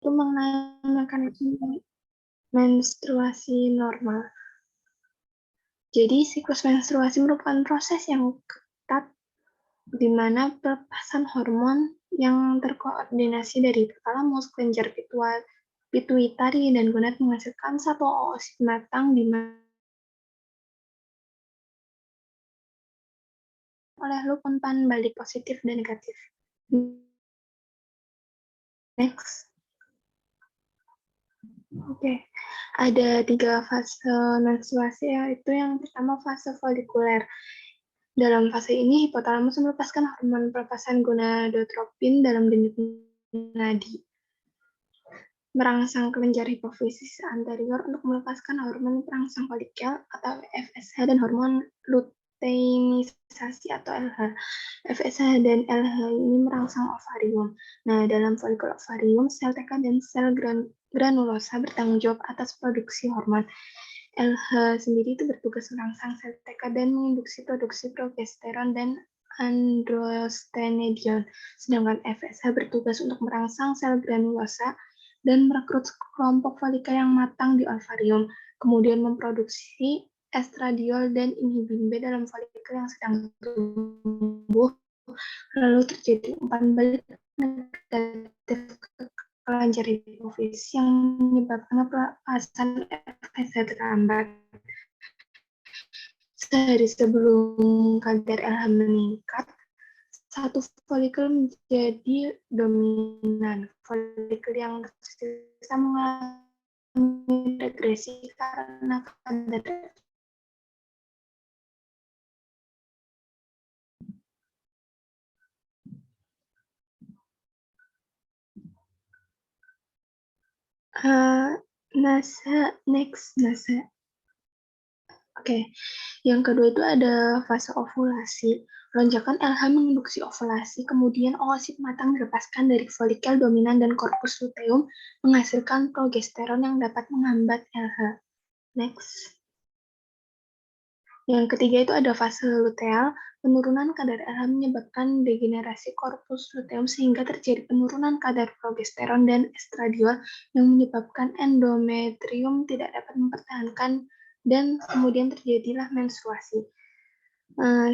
itu mengenai mekanisme menstruasi normal. Jadi siklus menstruasi merupakan proses yang ketat di mana pelepasan hormon yang terkoordinasi dari hipotalamus, kelenjar pituitari, dan gonad menghasilkan satu oosit matang di mana oleh loop umpan balik positif dan negatif. Next. Oke, ada 3 fase menstruasi, yaitu yang pertama fase folikuler. Dalam fase ini, hipotalamus melepaskan hormon pelepasan gonadotropin dalam denyut nadi, merangsang kelenjar hipofisis anterior untuk melepaskan hormon perangsang folikel atau FSH dan hormon luteinisasi atau LH. FSH dan LH ini merangsang ovarium. Nah, dalam folikel ovarium, sel TK dan sel granulosa bertanggung jawab atas produksi hormon. LH sendiri itu bertugas merangsang sel TK dan menginduksi produksi progesteron dan androstenedion, sedangkan FSH bertugas untuk merangsang sel granulosa dan merekrut kelompok folikel yang matang di ovarium, kemudian memproduksi estradiol dan inhibin B dalam folikel yang sedang tumbuh, lalu terjadi umpan balik negatif ke kelenjar hipofisis yang menyebabkan pelepasan FSH terlambat. Sehari sebelum kadar LH meningkat, satu folikel menjadi dominan. Folikel yang tersisa mengalami regresi karena kadar NASA. Oke, yang kedua itu ada fase ovulasi. Lonjakan LH menginduksi ovulasi, kemudian oosit matang dilepaskan dari folikel dominan dan korpus luteum menghasilkan progesteron yang dapat menghambat LH. Next. Yang ketiga itu ada fase luteal. Penurunan kadar LH menyebabkan degenerasi korpus luteum sehingga terjadi penurunan kadar progesteron dan estradiol yang menyebabkan endometrium tidak dapat mempertahankan dan kemudian terjadilah menstruasi.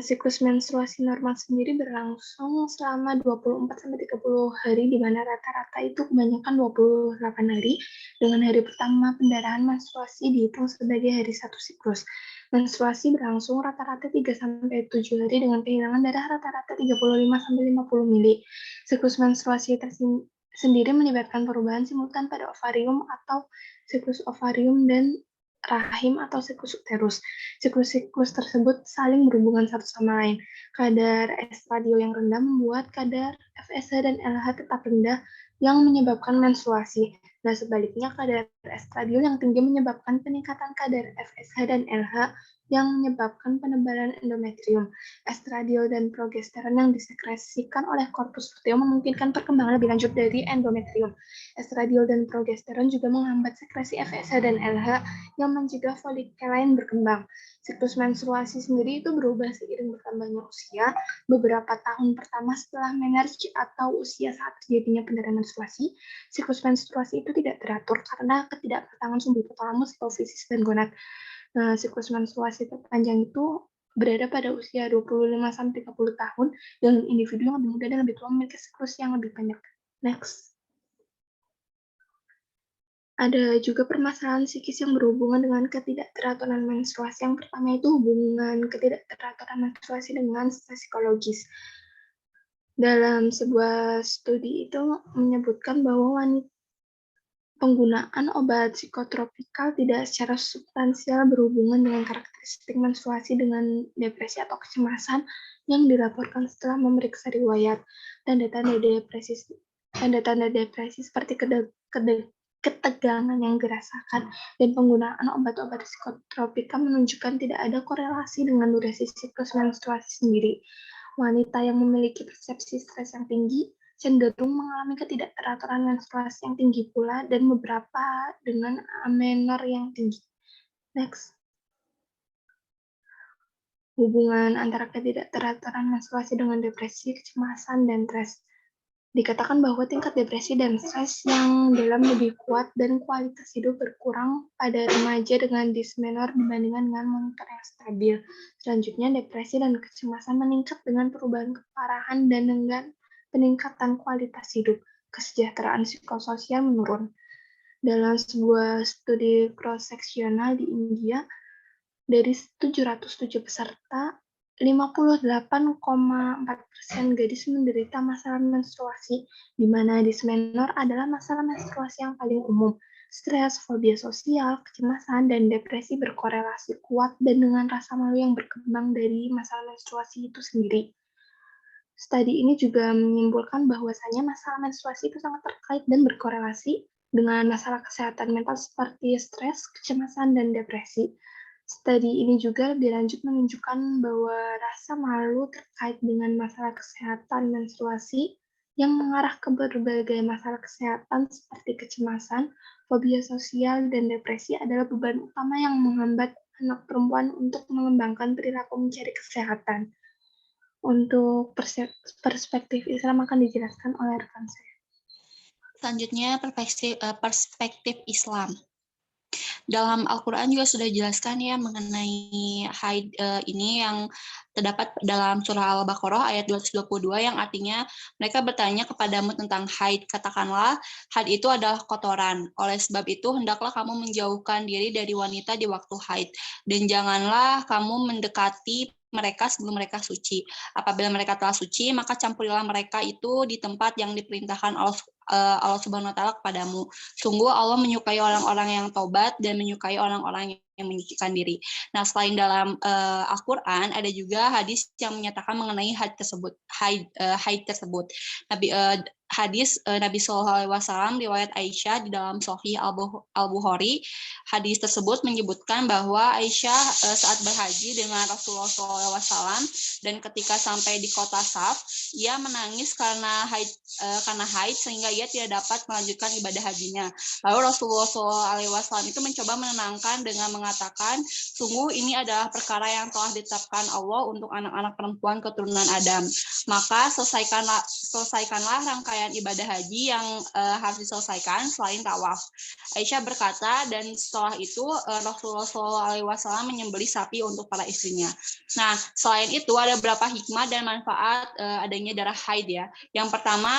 Siklus menstruasi normal sendiri berlangsung selama 24-30 hari, di mana rata-rata itu kebanyakan 28 hari, dengan hari pertama pendarahan menstruasi dihitung sebagai hari 1 siklus. Menstruasi berlangsung rata-rata 3-7 hari dengan kehilangan darah rata-rata 35-50 mili. Siklus menstruasi sendiri menyebabkan perubahan simultan pada ovarium atau siklus ovarium dan rahim atau siklus uterus. Siklus-siklus tersebut saling berhubungan satu sama lain. Kadar estradiol yang rendah membuat kadar FSH dan LH tetap rendah yang menyebabkan menstruasi. Nah, sebaliknya kadar estradiol yang tinggi menyebabkan peningkatan kadar FSH dan LH yang menyebabkan penebalan endometrium. Estradiol dan progesteron yang disekresikan oleh korpus luteum memungkinkan perkembangan lebih lanjut dari endometrium. Estradiol dan progesteron juga menghambat sekresi FSH dan LH yang mencegah folikel lain berkembang. Siklus menstruasi sendiri itu berubah seiring bertambahnya usia. Beberapa tahun pertama setelah menarche atau usia saat terjadinya pendarahan menstruasi, siklus menstruasi itu tidak teratur karena ketidakpatangan sumber hipotalamus, hipofisis, dan gonad. Nah, siklus menstruasi terpanjang itu berada pada usia 25-30 tahun dengan individu yang lebih muda dan lebih tua memiliki siklus yang lebih pendek. Next. Ada juga permasalahan psikis yang berhubungan dengan ketidakteraturan menstruasi. Yang pertama itu hubungan ketidakteraturan menstruasi dengan stres psikologis. Dalam sebuah studi itu menyebutkan bahwa penggunaan obat psikotropikal tidak secara substansial berhubungan dengan karakteristik menstruasi dengan depresi atau kecemasan yang dilaporkan setelah memeriksa riwayat. Tanda-tanda depresi seperti ketegangan yang dirasakan dan penggunaan obat-obat psikotropika menunjukkan tidak ada korelasi dengan durasi siklus menstruasi sendiri. Wanita yang memiliki persepsi stres yang tinggi cenderung mengalami ketidakteraturan menstruasi yang tinggi pula dan beberapa dengan amenor yang tinggi. Next. Hubungan antara ketidakteraturan menstruasi dengan depresi, kecemasan, dan stres. Dikatakan bahwa tingkat depresi dan stres yang dalam lebih kuat dan kualitas hidup berkurang pada remaja dengan dysmenor dibandingkan dengan monitor yang stabil. Selanjutnya, depresi dan kecemasan meningkat dengan perubahan keparahan dan dengan peningkatan kualitas hidup. Kesejahteraan psikososial menurun. Dalam sebuah studi cross-seksional di India, dari 707 peserta, 58,4% gadis menderita masalah menstruasi, di mana dysmenor adalah masalah menstruasi yang paling umum. Stres, fobia sosial, kecemasan, dan depresi berkorelasi kuat dan dengan rasa malu yang berkembang dari masalah menstruasi itu sendiri. Studi ini juga menyimpulkan bahwasanya masalah menstruasi itu sangat terkait dan berkorelasi dengan masalah kesehatan mental seperti stres, kecemasan, dan depresi. Studi ini juga lebih lanjut menunjukkan bahwa rasa malu terkait dengan masalah kesehatan menstruasi yang mengarah ke berbagai masalah kesehatan seperti kecemasan, fobia sosial, dan depresi adalah beban utama yang menghambat anak perempuan untuk mengembangkan perilaku mencari kesehatan. Untuk perspektif Islam akan dijelaskan oleh rekan saya. Selanjutnya perspektif Islam. Dalam Al-Quran juga sudah dijelaskan ya mengenai haid ini yang terdapat dalam surah Al-Baqarah ayat 222 yang artinya mereka bertanya kepadamu tentang haid. Katakanlah, haid itu adalah kotoran. Oleh sebab itu, hendaklah kamu menjauhkan diri dari wanita di waktu haid. Dan janganlah kamu mendekati mereka sebelum mereka suci. Apabila mereka telah suci, maka campurilah mereka itu di tempat yang diperintahkan Allah Subhanahu wa taala kepadamu. Sungguh Allah menyukai orang-orang yang taubat dan menyukai orang-orang yang menyucikan diri. Nah, selain dalam Al-Qur'an ada juga hadis yang menyatakan mengenai haid tersebut. Hadis Nabi Shallallahu Alaihi Wasallam riwayat Aisyah di dalam Sahih Al-Bukhari. Hadis tersebut menyebutkan bahwa Aisyah saat berhaji dengan Rasulullah Shallallahu Alaihi Wasallam dan ketika sampai di kota Saf, ia menangis karena haid sehingga ia tidak dapat melanjutkan ibadah hajinya. Lalu Rasulullah SAW itu mencoba menenangkan dengan mengatakan, sungguh ini adalah perkara yang telah ditetapkan Allah untuk anak-anak perempuan keturunan Adam. Maka selesaikanlah rangkaian ibadah haji yang harus diselesaikan selain tawaf. Aisyah berkata, dan setelah itu Rasulullah SAW menyembelih sapi untuk para istrinya. Nah, selain itu ada beberapa hikmah dan manfaat adanya darah haid ya. Yang pertama,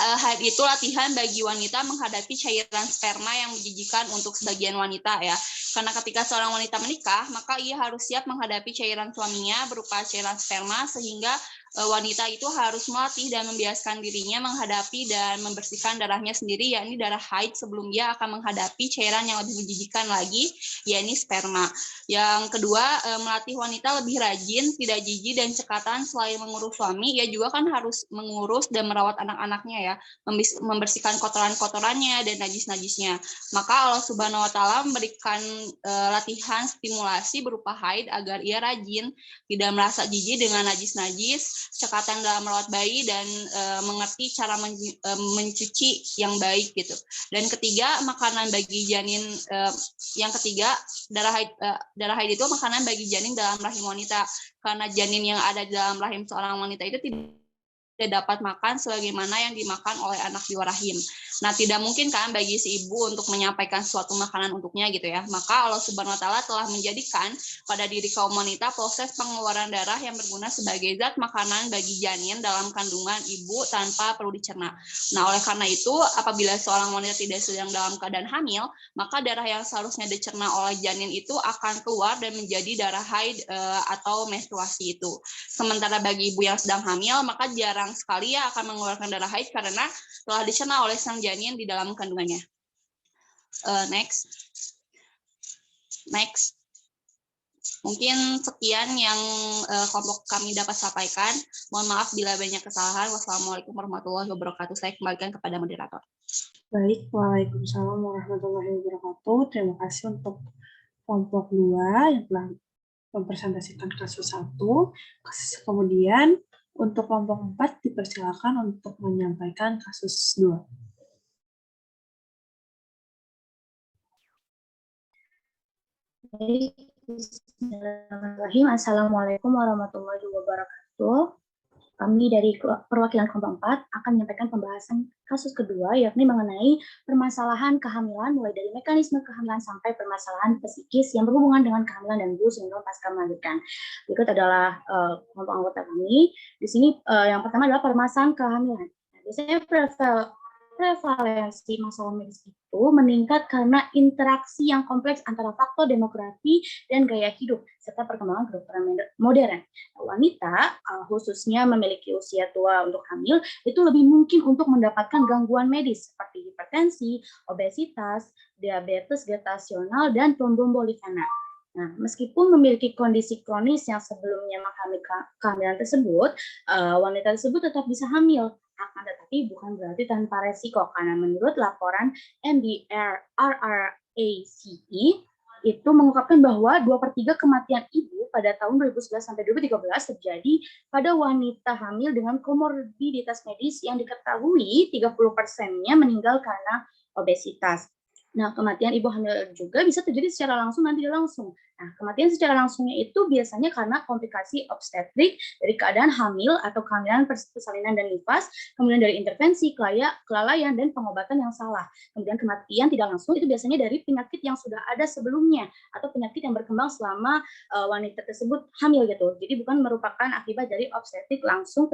haid itu latihan bagi wanita menghadapi cairan sperma yang menjijikan untuk sebagian wanita ya. Karena ketika seorang wanita menikah, maka ia harus siap menghadapi cairan suaminya berupa cairan sperma sehingga wanita itu harus melatih dan membiasakan dirinya menghadapi dan membersihkan darahnya sendiri, yakni darah haid sebelum dia akan menghadapi cairan yang lebih menjijikan lagi, yakni sperma. Yang kedua, melatih wanita lebih rajin, tidak jijik dan cekatan selain mengurus suami, ia juga kan harus mengurus dan merawat anak-anaknya ya, membersihkan kotoran-kotorannya dan najis-najisnya. Maka Allah Subhanahu wa taala memberikan latihan stimulasi berupa haid agar ia rajin, tidak merasa jijik dengan najis-najis, cekatan dalam merawat bayi dan mengerti cara mencuci yang baik gitu. Dan ketiga, makanan bagi janin yang ketiga, darah haid itu makanan bagi janin dalam rahim wanita, karena janin yang ada di dalam rahim seorang wanita itu tidak dapat makan sebagaimana yang dimakan oleh anak di luar rahim. Nah, tidak mungkin kan bagi si ibu untuk menyampaikan suatu makanan untuknya gitu ya. Maka Allah Subhanahu wa taala telah menjadikan pada diri kaum wanita proses pengeluaran darah yang berguna sebagai zat makanan bagi janin dalam kandungan ibu tanpa perlu dicerna. Nah, oleh karena itu, apabila seorang wanita tidak sedang dalam keadaan hamil, maka darah yang seharusnya dicerna oleh janin itu akan keluar dan menjadi darah haid atau menstruasi itu. Sementara bagi ibu yang sedang hamil, maka jarang sekali ya akan mengeluarkan darah haid karena telah dicerna oleh sang janin di dalam kandungannya. Next. Mungkin sekian yang kelompok kami dapat sampaikan. Mohon maaf bila banyak kesalahan. Wassalamualaikum warahmatullahi wabarakatuh. Saya kembalikan kepada moderator. Baik, Waalaikumsalam warahmatullahi wabarakatuh. Terima kasih untuk kelompok 2 yang telah mempresentasikan kasus 1. Kemudian untuk kelompok 4 dipersilakan untuk menyampaikan kasus 2. Bismillahirrahmanirrahim. Assalamualaikum warahmatullahi wabarakatuh. kami dari perwakilan kelompok 4 akan menyampaikan pembahasan kasus kedua, yakni mengenai permasalahan kehamilan, mulai dari mekanisme kehamilan sampai permasalahan psikis yang berhubungan dengan kehamilan dan ibu sindrom pasca melahirkan. Berikut adalah kelompok anggota kami. Di sini yang pertama adalah permasalahan kehamilan. Nah, biasanya prevalensi masalah medis itu meningkat karena interaksi yang kompleks antara faktor demografi dan gaya hidup, serta perkembangan kedokteran modern. Wanita, khususnya memiliki usia tua untuk hamil, itu lebih mungkin untuk mendapatkan gangguan medis seperti hipertensi, obesitas, diabetes gestasional, dan trombemboli vena. Nah, meskipun memiliki kondisi kronis yang sebelumnya mengalami kehamilan tersebut, wanita tersebut tetap bisa hamil. Akan tetapi bukan berarti tanpa resiko, karena menurut laporan MDRRACE itu mengungkapkan bahwa 2/3 kematian ibu pada tahun 2011 sampai 2013 terjadi pada wanita hamil dengan komorbiditas medis yang diketahui 30%-nya meninggal karena obesitas. Nah, kematian ibu hamil juga bisa terjadi secara langsung dan tidak langsung. Nah, kematian secara langsungnya itu biasanya karena komplikasi obstetrik dari keadaan hamil atau kehamilan persalinan dan nifas, kemudian dari intervensi, kelalaian, dan pengobatan yang salah. Kemudian kematian tidak langsung itu biasanya dari penyakit yang sudah ada sebelumnya atau penyakit yang berkembang selama wanita tersebut hamil gitu. Jadi bukan merupakan akibat dari obstetrik langsung,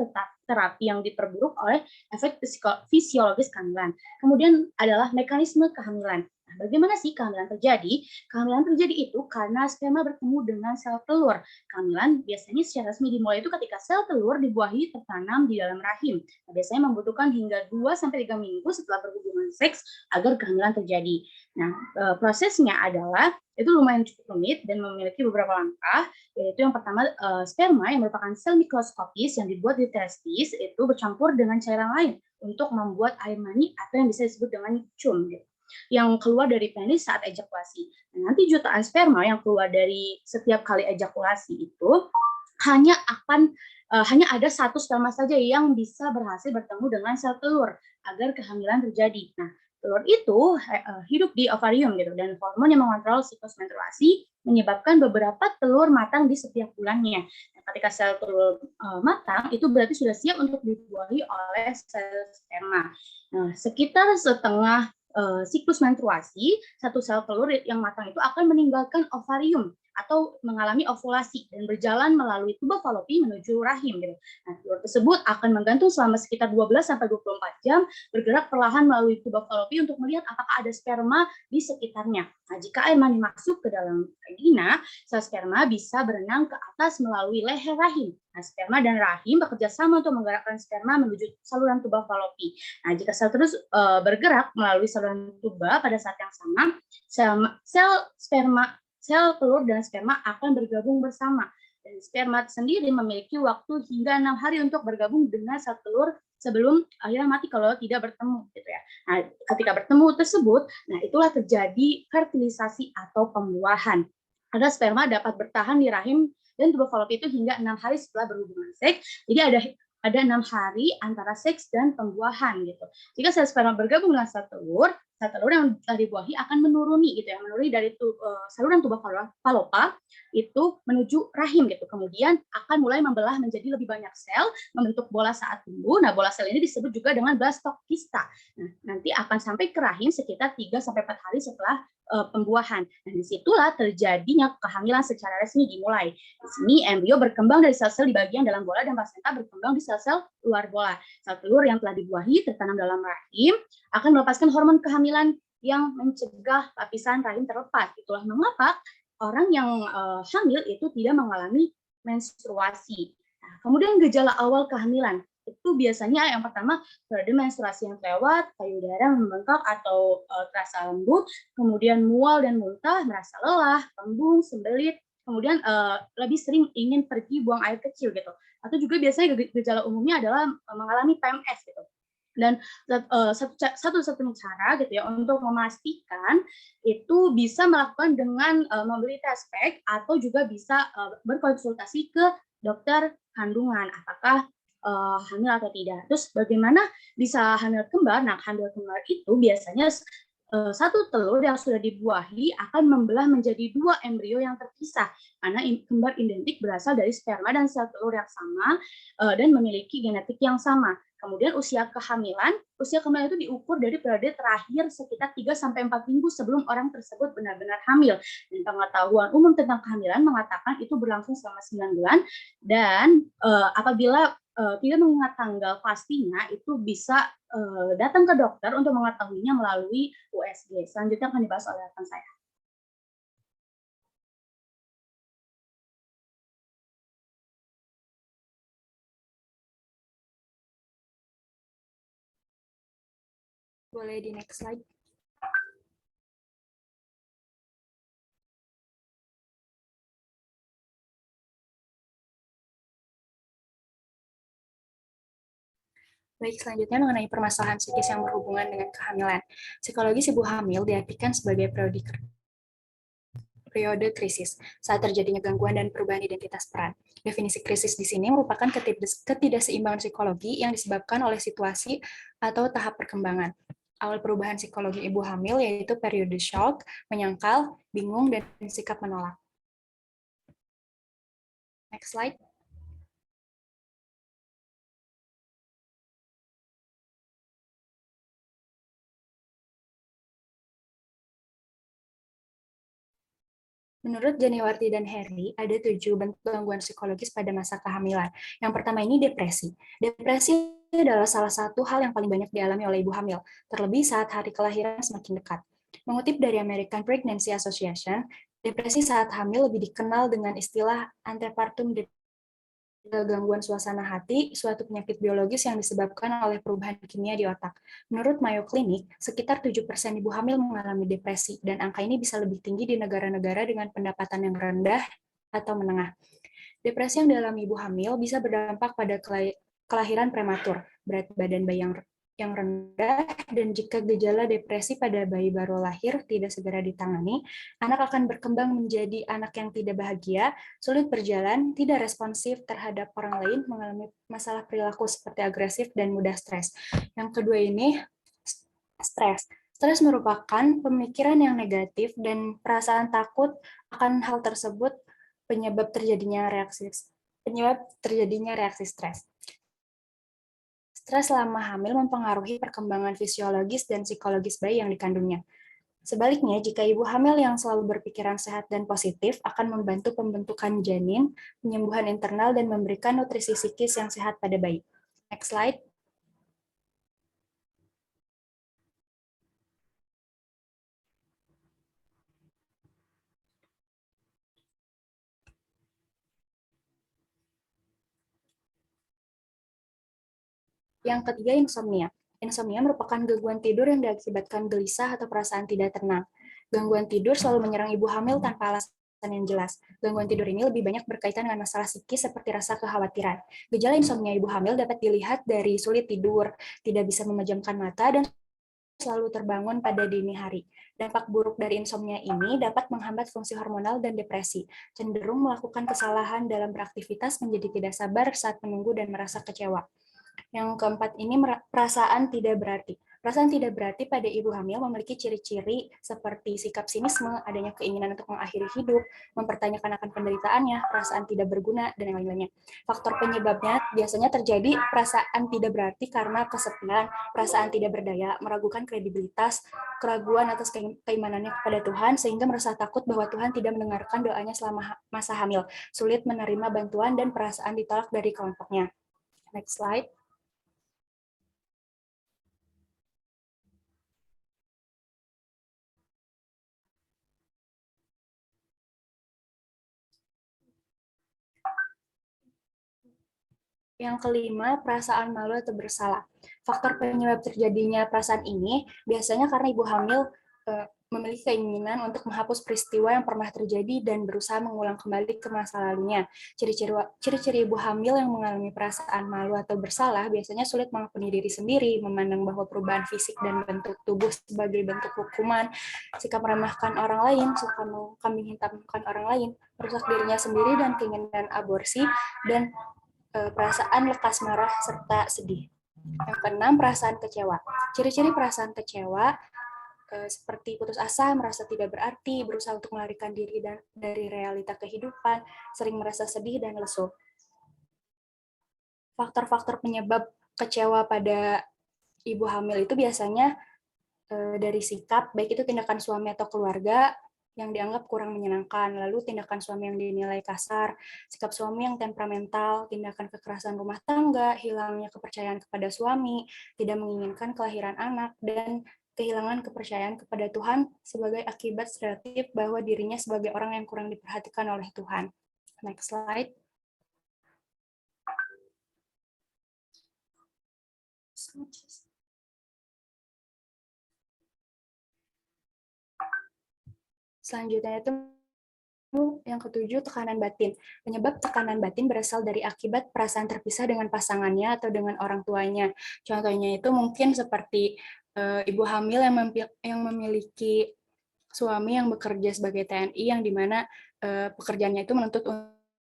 terapi yang diperburuk oleh efek fisiologis kehamilan. Kemudian adalah mekanisme kehamilan. Nah, bagaimana sih kehamilan terjadi? Kehamilan terjadi itu karena sperma bertemu dengan sel telur. Kehamilan biasanya secara resmi dimulai itu ketika sel telur dibuahi tertanam di dalam rahim. Nah, biasanya membutuhkan hingga 2-3 minggu setelah berhubungan seks agar kehamilan terjadi. Nah, prosesnya adalah itu lumayan cukup rumit dan memiliki beberapa langkah, yaitu yang pertama sperma yang merupakan sel mikroskopis yang dibuat di testis itu bercampur dengan cairan lain untuk membuat air mani atau yang bisa disebut dengan cum gitu, yang keluar dari penis saat ejakulasi. Nah, nanti jutaan sperma yang keluar dari setiap kali ejakulasi itu hanya ada satu sperma saja yang bisa berhasil bertemu dengan sel telur agar kehamilan terjadi. Nah, telur itu hidup di ovarium gitu, dan hormon yang mengontrol siklus menstruasi menyebabkan beberapa telur matang di setiap bulannya. Nah, ketika sel telur matang, itu berarti sudah siap untuk dibuahi oleh sel sperma. Nah, sekitar setengah siklus menstruasi, satu sel telur yang matang itu akan meninggalkan ovarium atau mengalami ovulasi dan berjalan melalui tuba falopi menuju rahim gitu. Nah, telur tersebut akan menggantung selama sekitar 12-24 jam, bergerak perlahan melalui tuba falopi untuk melihat apakah ada sperma di sekitarnya. Nah, jika air mani masuk ke dalam vagina, sel sperma bisa berenang ke atas melalui leher rahim. Nah, sperma dan rahim bekerja sama untuk menggerakkan sperma menuju saluran tuba falopi. Nah, jika sel terus bergerak melalui saluran tuba pada saat yang sama, sel telur dan sperma akan bergabung bersama. Dan sperma sendiri memiliki waktu hingga 6 hari untuk bergabung dengan sel telur sebelum akhirnya mati kalau tidak bertemu gitu ya. Nah, ketika bertemu tersebut, nah itulah terjadi fertilisasi atau pembuahan. Ada sperma dapat bertahan di rahim dan tuba falopi itu hingga 6 hari setelah berhubungan seks. Jadi ada 6 hari antara seks dan pembuahan gitu. Jika sel sperma bergabung dengan sel telur yang telah dibuahi akan menuruni gitu ya, menuruni dari saluran tuba falopa itu menuju rahim gitu. Kemudian akan mulai membelah menjadi lebih banyak sel, membentuk bola saat tumbuh. Nah, bola sel ini disebut juga dengan blastokista. Nah, nanti akan sampai ke rahim sekitar 3-4 hari setelah pembuahan. Nah, disitulah terjadinya kehamilan secara resmi dimulai. Di sini embrio berkembang dari sel-sel di bagian dalam bola dan plasenta berkembang di sel-sel luar bola. Sel telur yang telah dibuahi tertanam dalam rahim akan melepaskan hormon kehamilan yang mencegah lapisan rahim terlepas. Itulah mengapa orang yang hamil itu tidak mengalami menstruasi. Nah, kemudian gejala awal kehamilan itu biasanya yang pertama periode menstruasi yang lewat, payudara membengkak atau terasa lembut, kemudian mual dan muntah, merasa lelah, kembung, sembelit, kemudian lebih sering ingin pergi buang air kecil gitu. Atau juga biasanya gejala umumnya adalah mengalami PMS gitu. Dan satu-satunya cara gitu ya untuk memastikan itu bisa melakukan dengan membeli test pack atau juga bisa berkonsultasi ke dokter kandungan apakah hamil atau tidak. Terus bagaimana bisa hamil kembar? Nah, hamil kembar itu biasanya satu telur yang sudah dibuahi akan membelah menjadi 2 embrio yang terpisah karena kembar identik berasal dari sperma dan sel telur yang sama dan memiliki genetik yang sama. Kemudian usia kehamilan itu diukur dari periode terakhir sekitar 3-4 minggu sebelum orang tersebut benar-benar hamil. Dan pengetahuan umum tentang kehamilan mengatakan itu berlangsung selama 9 bulan dan apabila tidak mengingat tanggal pastinya, itu bisa datang ke dokter untuk mengetahuinya melalui USG. Selanjutnya akan dibahas oleh rekan saya. Boleh di next slide. Baik, selanjutnya mengenai permasalahan psikis yang berhubungan dengan kehamilan. Psikologis ibu hamil diartikan sebagai periode krisis, saat terjadinya gangguan dan perubahan identitas peran. Definisi krisis di sini merupakan ketidakseimbangan psikologi yang disebabkan oleh situasi atau tahap perkembangan. Awal perubahan psikologi ibu hamil yaitu periode shock, menyangkal, bingung, dan sikap menolak. Next slide. Menurut Janiwarti dan Harry, ada 7 bentuk gangguan psikologis pada masa kehamilan. Yang pertama ini depresi. Depresi adalah salah satu hal yang paling banyak dialami oleh ibu hamil, terlebih saat hari kelahiran semakin dekat. Mengutip dari American Pregnancy Association, depresi saat hamil lebih dikenal dengan istilah antepartum depression, gangguan suasana hati, suatu penyakit biologis yang disebabkan oleh perubahan kimia di otak. Menurut Mayo Clinic, sekitar 7% ibu hamil mengalami depresi, dan angka ini bisa lebih tinggi di negara-negara dengan pendapatan yang rendah atau menengah. Depresi yang dialami ibu hamil bisa berdampak pada kelahiran prematur, berat badan bayi yang rendah, dan jika gejala depresi pada bayi baru lahir tidak segera ditangani, anak akan berkembang menjadi anak yang tidak bahagia, sulit berjalan, tidak responsif terhadap orang lain, mengalami masalah perilaku seperti agresif, dan mudah stres. Yang kedua ini, stres. Stres merupakan pemikiran yang negatif dan perasaan takut akan hal tersebut penyebab terjadinya reaksi stres. Stres selama hamil mempengaruhi perkembangan fisiologis dan psikologis bayi yang dikandungnya. Sebaliknya, jika ibu hamil yang selalu berpikiran sehat dan positif akan membantu pembentukan janin, penyembuhan internal, dan memberikan nutrisi psikis yang sehat pada bayi. Next slide. Yang ketiga, insomnia. Insomnia merupakan gangguan tidur yang diakibatkan gelisah atau perasaan tidak tenang. Gangguan tidur selalu menyerang ibu hamil tanpa alasan yang jelas. Gangguan tidur ini lebih banyak berkaitan dengan masalah psikis seperti rasa kekhawatiran. Gejala insomnia ibu hamil dapat dilihat dari sulit tidur, tidak bisa memejamkan mata, dan selalu terbangun pada dini hari. Dampak buruk dari insomnia ini dapat menghambat fungsi hormonal dan depresi, cenderung melakukan kesalahan dalam beraktivitas, menjadi tidak sabar saat menunggu, dan merasa kecewa. Yang keempat ini perasaan tidak berarti. Perasaan tidak berarti pada ibu hamil memiliki ciri-ciri seperti sikap sinisme, adanya keinginan untuk mengakhiri hidup, mempertanyakan akan penderitaannya, perasaan tidak berguna, dan yang lain-lainnya. Faktor penyebabnya biasanya terjadi perasaan tidak berarti karena kesepian, perasaan tidak berdaya, meragukan kredibilitas, keraguan atas keimanannya kepada Tuhan, sehingga merasa takut bahwa Tuhan tidak mendengarkan doanya selama masa hamil, sulit menerima bantuan, dan perasaan ditolak dari kelompoknya. Next slide. Yang kelima, perasaan malu atau bersalah. Faktor penyebab terjadinya perasaan ini biasanya karena ibu hamil memiliki keinginan untuk menghapus peristiwa yang pernah terjadi dan berusaha mengulang kembali ke masa lalunya. Ciri-ciri ibu hamil yang mengalami perasaan malu atau bersalah biasanya sulit mengampuni diri sendiri, memandang bahwa perubahan fisik dan bentuk tubuh sebagai bentuk hukuman, sikap meremehkan orang lain, suka mengkambing hitamkan orang lain, merusak dirinya sendiri, dan keinginan aborsi, dan perasaan lekas marah serta sedih. Yang keenam, perasaan kecewa. Ciri-ciri perasaan kecewa seperti putus asa, merasa tidak berarti, berusaha untuk melarikan diri dari realita kehidupan, sering merasa sedih dan lesu. Faktor-faktor penyebab kecewa pada ibu hamil itu biasanya dari sikap, baik itu tindakan suami atau keluarga yang dianggap kurang menyenangkan, lalu tindakan suami yang dinilai kasar, sikap suami yang temperamental, tindakan kekerasan rumah tangga, hilangnya kepercayaan kepada suami, tidak menginginkan kelahiran anak, dan kehilangan kepercayaan kepada Tuhan sebagai akibat stereotip bahwa dirinya sebagai orang yang kurang diperhatikan oleh Tuhan. Next slide. Selanjutnya itu yang ketujuh, tekanan batin. Penyebab tekanan batin berasal dari akibat perasaan terpisah dengan pasangannya atau dengan orang tuanya. Contohnya itu mungkin seperti ibu hamil yang memiliki suami yang bekerja sebagai TNI, yang dimana pekerjaannya itu menuntut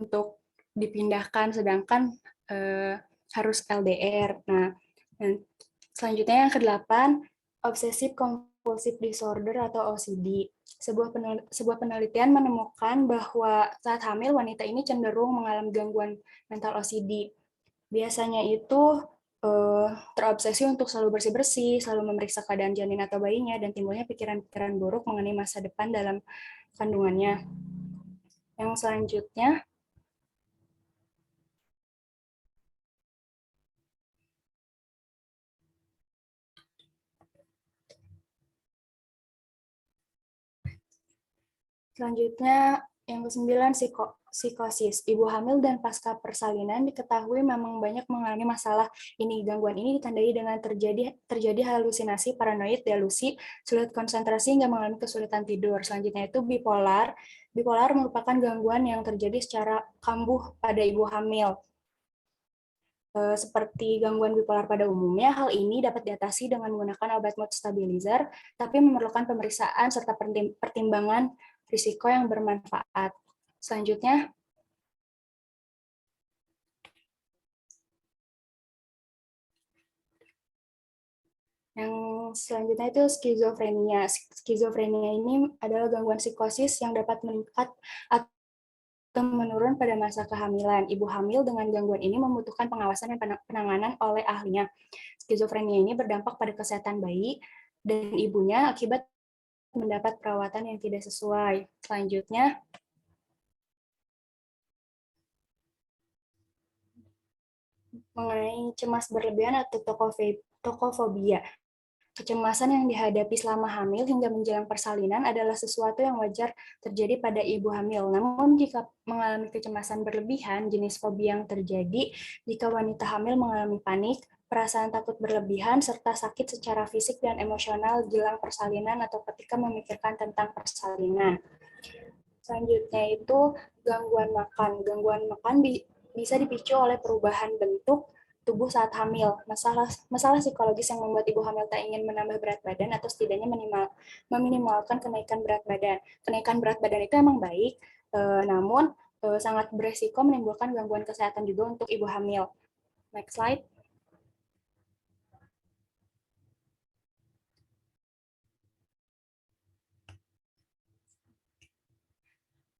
untuk dipindahkan, sedangkan harus LDR. Nah, dan selanjutnya yang kedelapan, obsessive compulsive disorder atau OCD. Sebuah penelitian menemukan bahwa saat hamil wanita ini cenderung mengalami gangguan mental OCD. Biasanya itu terobsesi untuk selalu bersih-bersih, selalu memeriksa keadaan janin atau bayinya, dan timbulnya pikiran-pikiran buruk mengenai masa depan dalam kandungannya. Yang selanjutnya, yang ke-9, psikosis. Ibu hamil dan pasca persalinan diketahui memang banyak mengalami masalah ini. Gangguan ini ditandai dengan terjadi halusinasi, paranoid, delusi, sulit konsentrasi, hingga mengalami kesulitan tidur. Selanjutnya itu bipolar. Bipolar merupakan gangguan yang terjadi secara kambuh pada ibu hamil. Seperti gangguan bipolar pada umumnya, hal ini dapat diatasi dengan menggunakan obat mood stabilizer, tapi memerlukan pemeriksaan serta pertimbangan risiko yang bermanfaat. Selanjutnya, yang selanjutnya itu skizofrenia. Skizofrenia ini adalah gangguan psikosis yang dapat meningkat atau menurun pada masa kehamilan. Ibu hamil dengan gangguan ini membutuhkan pengawasan dan penanganan oleh ahlinya. Skizofrenia ini berdampak pada kesehatan bayi dan ibunya akibat mendapat perawatan yang tidak sesuai. Selanjutnya, mengenai cemas berlebihan atau tokofobia. Kecemasan yang dihadapi selama hamil hingga menjelang persalinan adalah sesuatu yang wajar terjadi pada ibu hamil. Namun jika mengalami kecemasan berlebihan, jenis fobia yang terjadi jika wanita hamil mengalami panik, perasaan takut berlebihan, serta sakit secara fisik dan emosional jelang persalinan atau ketika memikirkan tentang persalinan. Selanjutnya itu gangguan makan. Gangguan makan bisa dipicu oleh perubahan bentuk tubuh saat hamil. Masalah psikologis yang membuat ibu hamil tak ingin menambah berat badan atau setidaknya meminimalkan kenaikan berat badan. Kenaikan berat badan itu emang baik, namun sangat beresiko menimbulkan gangguan kesehatan juga untuk ibu hamil. Next slide.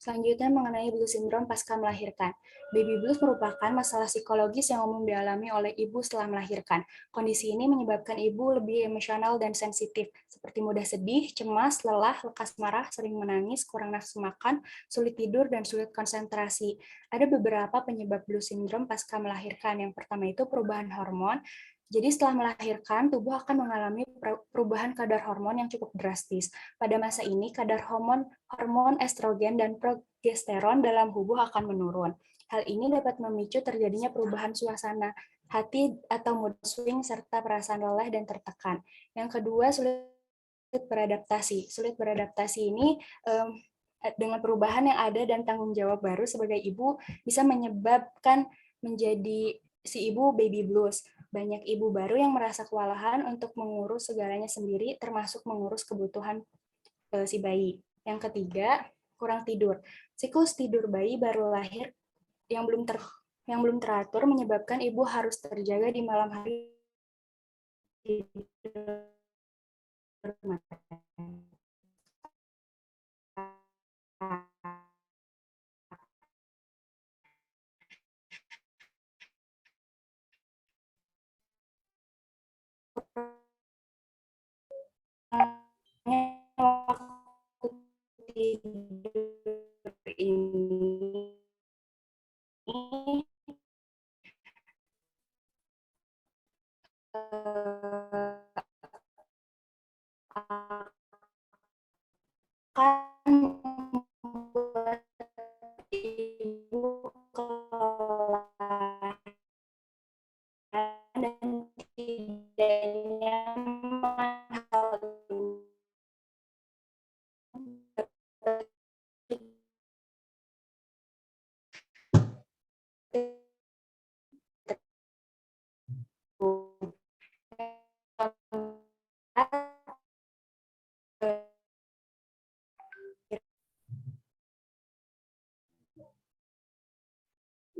Selanjutnya mengenai blues syndrome pasca melahirkan. Baby blues merupakan masalah psikologis yang umum dialami oleh ibu setelah melahirkan. Kondisi ini menyebabkan ibu lebih emosional dan sensitif, seperti mudah sedih, cemas, lelah, lekas marah, sering menangis, kurang nafsu makan, sulit tidur, dan sulit konsentrasi. Ada beberapa penyebab blues syndrome pasca melahirkan. Yang pertama itu perubahan hormon. Jadi setelah melahirkan, tubuh akan mengalami perubahan kadar hormon yang cukup drastis. Pada masa ini, kadar hormon estrogen dan progesteron dalam tubuh akan menurun. Hal ini dapat memicu terjadinya perubahan suasana hati atau mood swing, serta perasaan lelah dan tertekan. Yang kedua, sulit beradaptasi. Sulit beradaptasi ini dengan perubahan yang ada dan tanggung jawab baru sebagai ibu bisa menyebabkan menjadi si ibu baby blues. Banyak ibu baru yang merasa kewalahan untuk mengurus segalanya sendiri, termasuk mengurus kebutuhan si bayi. Yang ketiga, kurang tidur. Siklus tidur bayi baru lahir yang belum teratur menyebabkan ibu harus terjaga di malam hari membuat ibu kelelahan dan tidak nyaman hal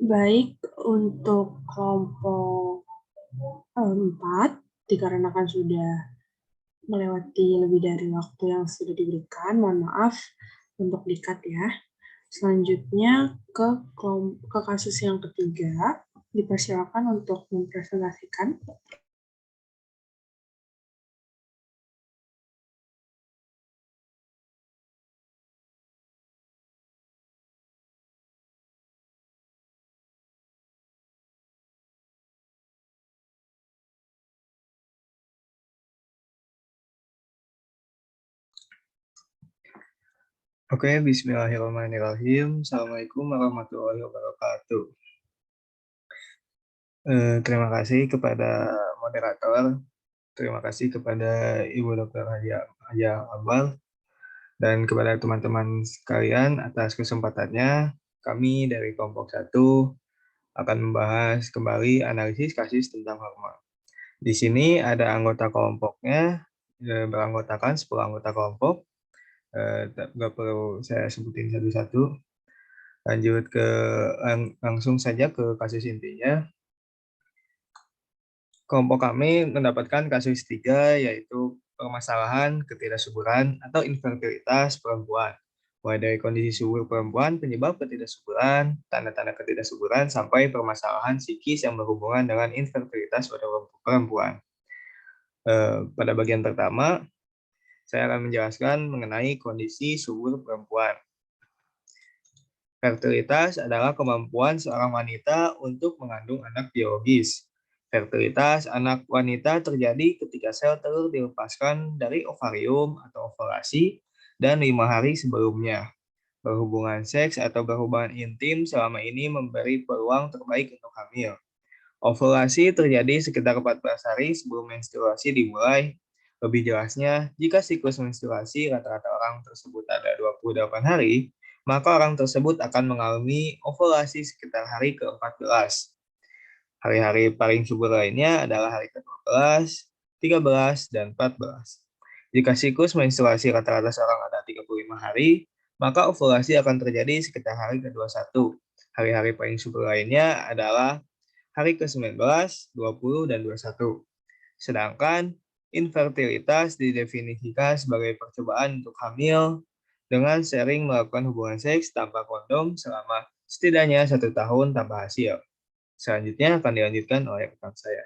Baik, untuk kelompok 4, dikarenakan sudah melewati lebih dari waktu yang sudah diberikan, mohon maaf untuk di-cut ya. Selanjutnya ke kasus yang ketiga, dipersilakan untuk mempresentasikan. Oke, bismillahirrahmanirrahim. Assalamualaikum warahmatullahi wabarakatuh. Terima kasih kepada moderator, terima kasih kepada Ibu Dr. Haja Awal, dan kepada teman-teman sekalian atas kesempatannya. Kami dari kelompok 1 akan membahas kembali analisis kasus tentang hormon. Di sini ada anggota kelompoknya, beranggotakan 10 anggota kelompok. Nggak perlu saya sebutin satu-satu. Lanjut langsung saja ke kasus intinya. Kelompok kami mendapatkan kasus 3, yaitu permasalahan ketidaksuburan atau infertilitas perempuan. Mulai dari kondisi subur perempuan, penyebab ketidaksuburan, tanda-tanda ketidaksuburan, sampai permasalahan psikis yang berhubungan dengan infertilitas pada perempuan. Pada bagian pertama, saya akan menjelaskan mengenai kondisi subur perempuan. Fertilitas adalah kemampuan seorang wanita untuk mengandung anak biologis. Fertilitas anak wanita terjadi ketika sel telur dilepaskan dari ovarium atau ovulasi dan 5 hari sebelumnya. Berhubungan seks atau berhubungan intim selama ini memberi peluang terbaik untuk hamil. Ovulasi terjadi sekitar 14 hari sebelum menstruasi dimulai. Lebih jelasnya, jika siklus menstruasi rata-rata orang tersebut ada 28 hari, maka orang tersebut akan mengalami ovulasi sekitar hari ke-14. Hari-hari paling subur lainnya adalah hari ke-12, 13, dan 14. Jika siklus menstruasi rata-rata seorang ada 35 hari, maka ovulasi akan terjadi sekitar hari ke-21. Hari-hari paling subur lainnya adalah hari ke-19, 20, dan 21. Sedangkan infertilitas didefinisikan sebagai percobaan untuk hamil dengan sering melakukan hubungan seks tanpa kondom selama setidaknya 1 tahun tanpa hasil. Selanjutnya akan dilanjutkan oleh rekan saya.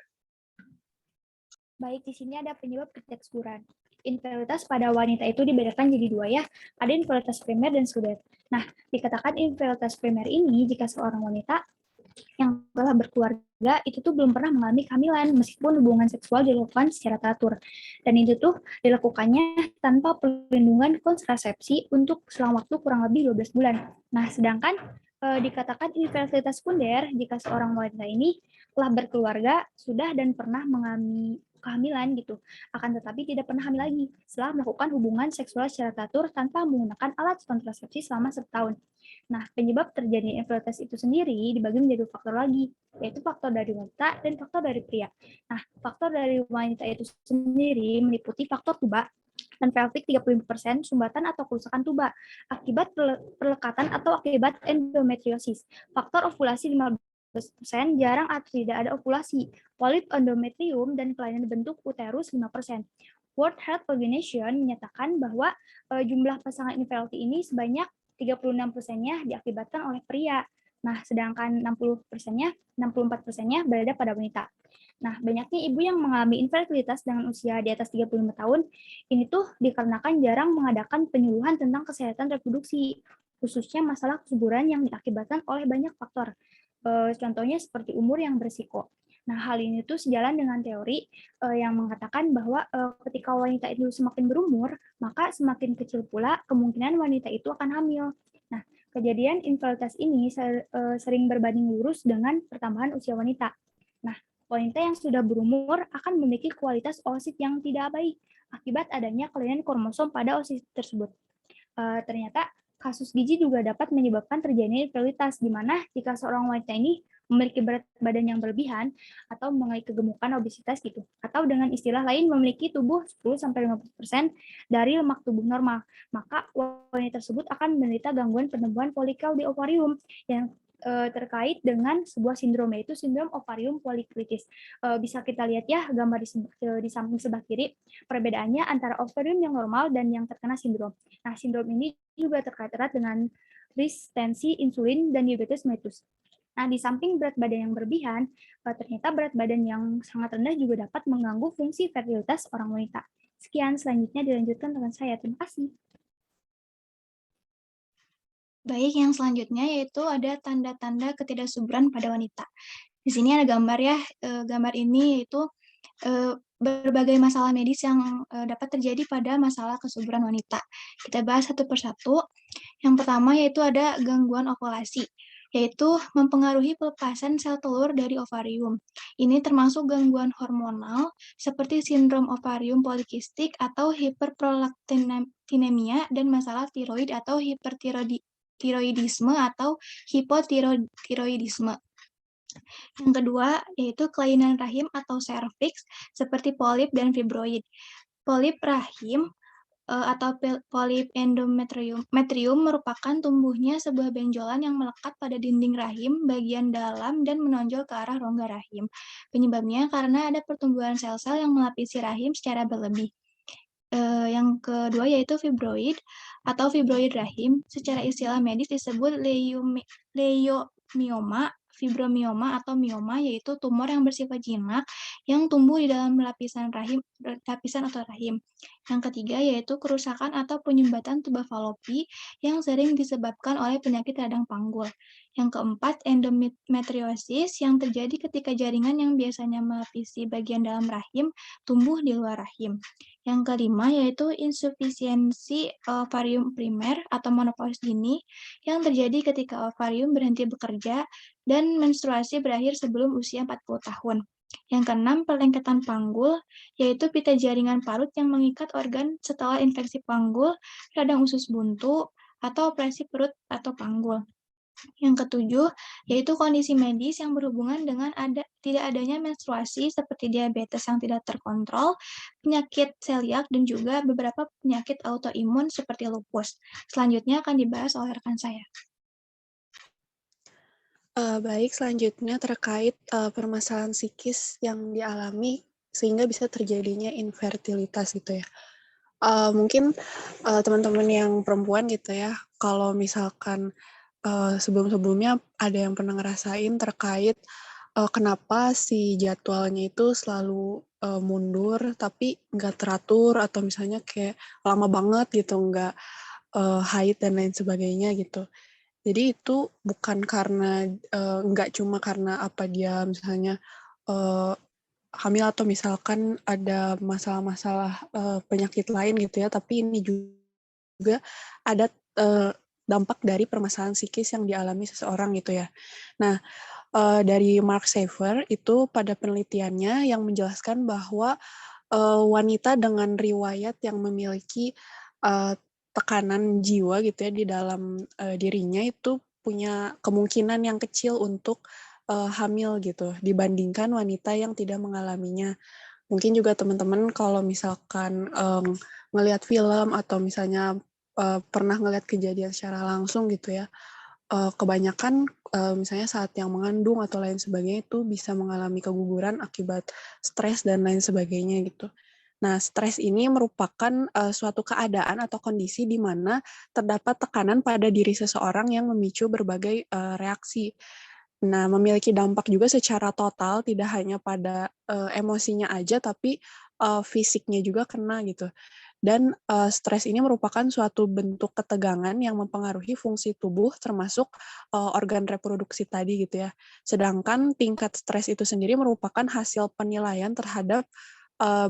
Baik, di sini ada penyebab ketidaksuburan. Infertilitas pada wanita itu dibedakan jadi 2 ya. Ada infertilitas primer dan sekunder. Nah, dikatakan infertilitas primer ini jika seorang wanita yang telah berkeluarga itu tuh belum pernah mengalami kehamilan meskipun hubungan seksual dilakukan secara teratur. Dan itu tuh dilakukannya tanpa perlindungan kontrasepsi untuk selang waktu kurang lebih 12 bulan. Nah, sedangkan dikatakan infertilitas sekunder jika seorang wanita ini telah berkeluarga sudah dan pernah mengalami kehamilan gitu, akan tetapi tidak pernah hamil lagi setelah melakukan hubungan seksual secara teratur tanpa menggunakan alat kontrasepsi selama 1 tahun. Nah, penyebab terjadinya infertilitas itu sendiri dibagi menjadi 2 faktor lagi, yaitu faktor dari wanita dan faktor dari pria. Nah, faktor dari wanita itu sendiri meliputi faktor tuba dan pelvic 35%, sumbatan atau kerusakan tuba, akibat perlekatan atau akibat endometriosis. Faktor ovulasi 15%, jarang atau tidak ada ovulasi, polip endometrium, dan kelainan bentuk uterus 5%. World Health Organization menyatakan bahwa jumlah pasangan infertility ini sebanyak 36%-nya diakibatkan oleh pria. Nah, sedangkan 64%-nya berada pada wanita. Nah, banyaknya ibu yang mengalami infertilitas dengan usia di atas 35 tahun, ini tuh dikarenakan jarang mengadakan penyuluhan tentang kesehatan reproduksi, khususnya masalah kesuburan yang diakibatkan oleh banyak faktor. Contohnya seperti umur yang berisiko. Nah, hal ini tuh sejalan dengan teori yang mengatakan bahwa ketika wanita itu semakin berumur, maka semakin kecil pula kemungkinan wanita itu akan hamil. Nah, kejadian infertilitas ini sering berbanding lurus dengan pertambahan usia wanita. Nah, wanita yang sudah berumur akan memiliki kualitas oosit yang tidak baik akibat adanya kelainan kromosom pada oosit tersebut. Ternyata kasus gizi juga dapat menyebabkan terjadinya infertilitas, di mana jika seorang wanita ini memiliki berat badan yang berlebihan atau mengalami kegemukan obesitas gitu, atau dengan istilah lain memiliki tubuh 10-50% dari lemak tubuh normal, maka wanita tersebut akan menderita gangguan penumbuhan folikel di ovarium yang terkait dengan sebuah sindrom, yaitu sindrom ovarium polikistis. Bisa kita lihat ya gambar di samping sebelah kiri, perbedaannya antara ovarium yang normal dan yang terkena sindrom. Nah, sindrom ini juga terkait erat dengan resistensi insulin dan diabetes mellitus. Nah, di samping berat badan yang berlebihan, ternyata berat badan yang sangat rendah juga dapat mengganggu fungsi fertilitas orang wanita. Sekian, selanjutnya dilanjutkan dengan saya. Terima kasih. Baik, yang selanjutnya yaitu ada tanda-tanda ketidaksuburan pada wanita. Di sini ada gambar ya, gambar ini yaitu berbagai masalah medis yang dapat terjadi pada masalah kesuburan wanita. Kita bahas satu persatu. Yang pertama yaitu ada gangguan ovulasi, yaitu mempengaruhi pelepasan sel telur dari ovarium. Ini termasuk gangguan hormonal seperti sindrom ovarium polikistik atau hiperprolaktinemia dan masalah tiroid atau hipertiroidisme atau hipotiroidisme. Yang kedua, yaitu kelainan rahim atau serviks seperti polip dan fibroid. Polip rahim atau polip endometrium merupakan tumbuhnya sebuah benjolan yang melekat pada dinding rahim bagian dalam dan menonjol ke arah rongga rahim. Penyebabnya karena ada pertumbuhan sel-sel yang melapisi rahim secara berlebih. Yang kedua yaitu fibroid atau fibroid rahim. Secara istilah medis disebut leiomyoma, fibromioma atau mioma, yaitu tumor yang bersifat jinak yang tumbuh di dalam lapisan atau rahim. Yang ketiga yaitu kerusakan atau penyumbatan tuba falopi yang sering disebabkan oleh penyakit radang panggul. Yang keempat, endometriosis yang terjadi ketika jaringan yang biasanya melapisi bagian dalam rahim tumbuh di luar rahim. Yang kelima yaitu insufisiensi ovarium primer atau menopause dini yang terjadi ketika ovarium berhenti bekerja dan menstruasi berakhir sebelum usia 40 tahun. Yang keenam, perlengketan panggul, yaitu pita jaringan parut yang mengikat organ setelah infeksi panggul, radang usus buntu, atau operasi perut atau panggul. Yang ketujuh, yaitu kondisi medis yang berhubungan dengan tidak adanya menstruasi seperti diabetes yang tidak terkontrol, penyakit celiak, dan juga beberapa penyakit autoimun seperti lupus. Selanjutnya akan dibahas oleh rekan saya. Baik, selanjutnya terkait permasalahan psikis yang dialami sehingga bisa terjadinya infertilitas gitu ya. Mungkin teman-teman yang perempuan gitu ya, kalau misalkan sebelum-sebelumnya ada yang pernah ngerasain terkait kenapa si jadwalnya itu selalu mundur tapi nggak teratur atau misalnya kayak lama banget gitu, nggak haid dan lain sebagainya gitu. Jadi itu bukan karena nggak cuma karena apa dia misalnya hamil atau misalkan ada masalah-masalah penyakit lain gitu ya, tapi ini juga ada dampak dari permasalahan psikis yang dialami seseorang gitu ya. Nah, dari Mark Saver itu pada penelitiannya yang menjelaskan bahwa wanita dengan riwayat yang memiliki tekanan jiwa gitu ya di dalam dirinya itu punya kemungkinan yang kecil untuk hamil gitu dibandingkan wanita yang tidak mengalaminya. Mungkin juga teman-teman kalau misalkan ngelihat film atau misalnya pernah ngelihat kejadian secara langsung gitu ya, kebanyakan misalnya saat yang mengandung atau lain sebagainya itu bisa mengalami keguguran akibat stres dan lain sebagainya gitu. Nah, stres ini merupakan suatu keadaan atau kondisi di mana terdapat tekanan pada diri seseorang yang memicu berbagai reaksi. Nah, memiliki dampak juga secara total, tidak hanya pada emosinya aja, tapi fisiknya juga kena gitu. Dan stres ini merupakan suatu bentuk ketegangan yang mempengaruhi fungsi tubuh termasuk organ reproduksi tadi gitu ya. Sedangkan tingkat stres itu sendiri merupakan hasil penilaian terhadap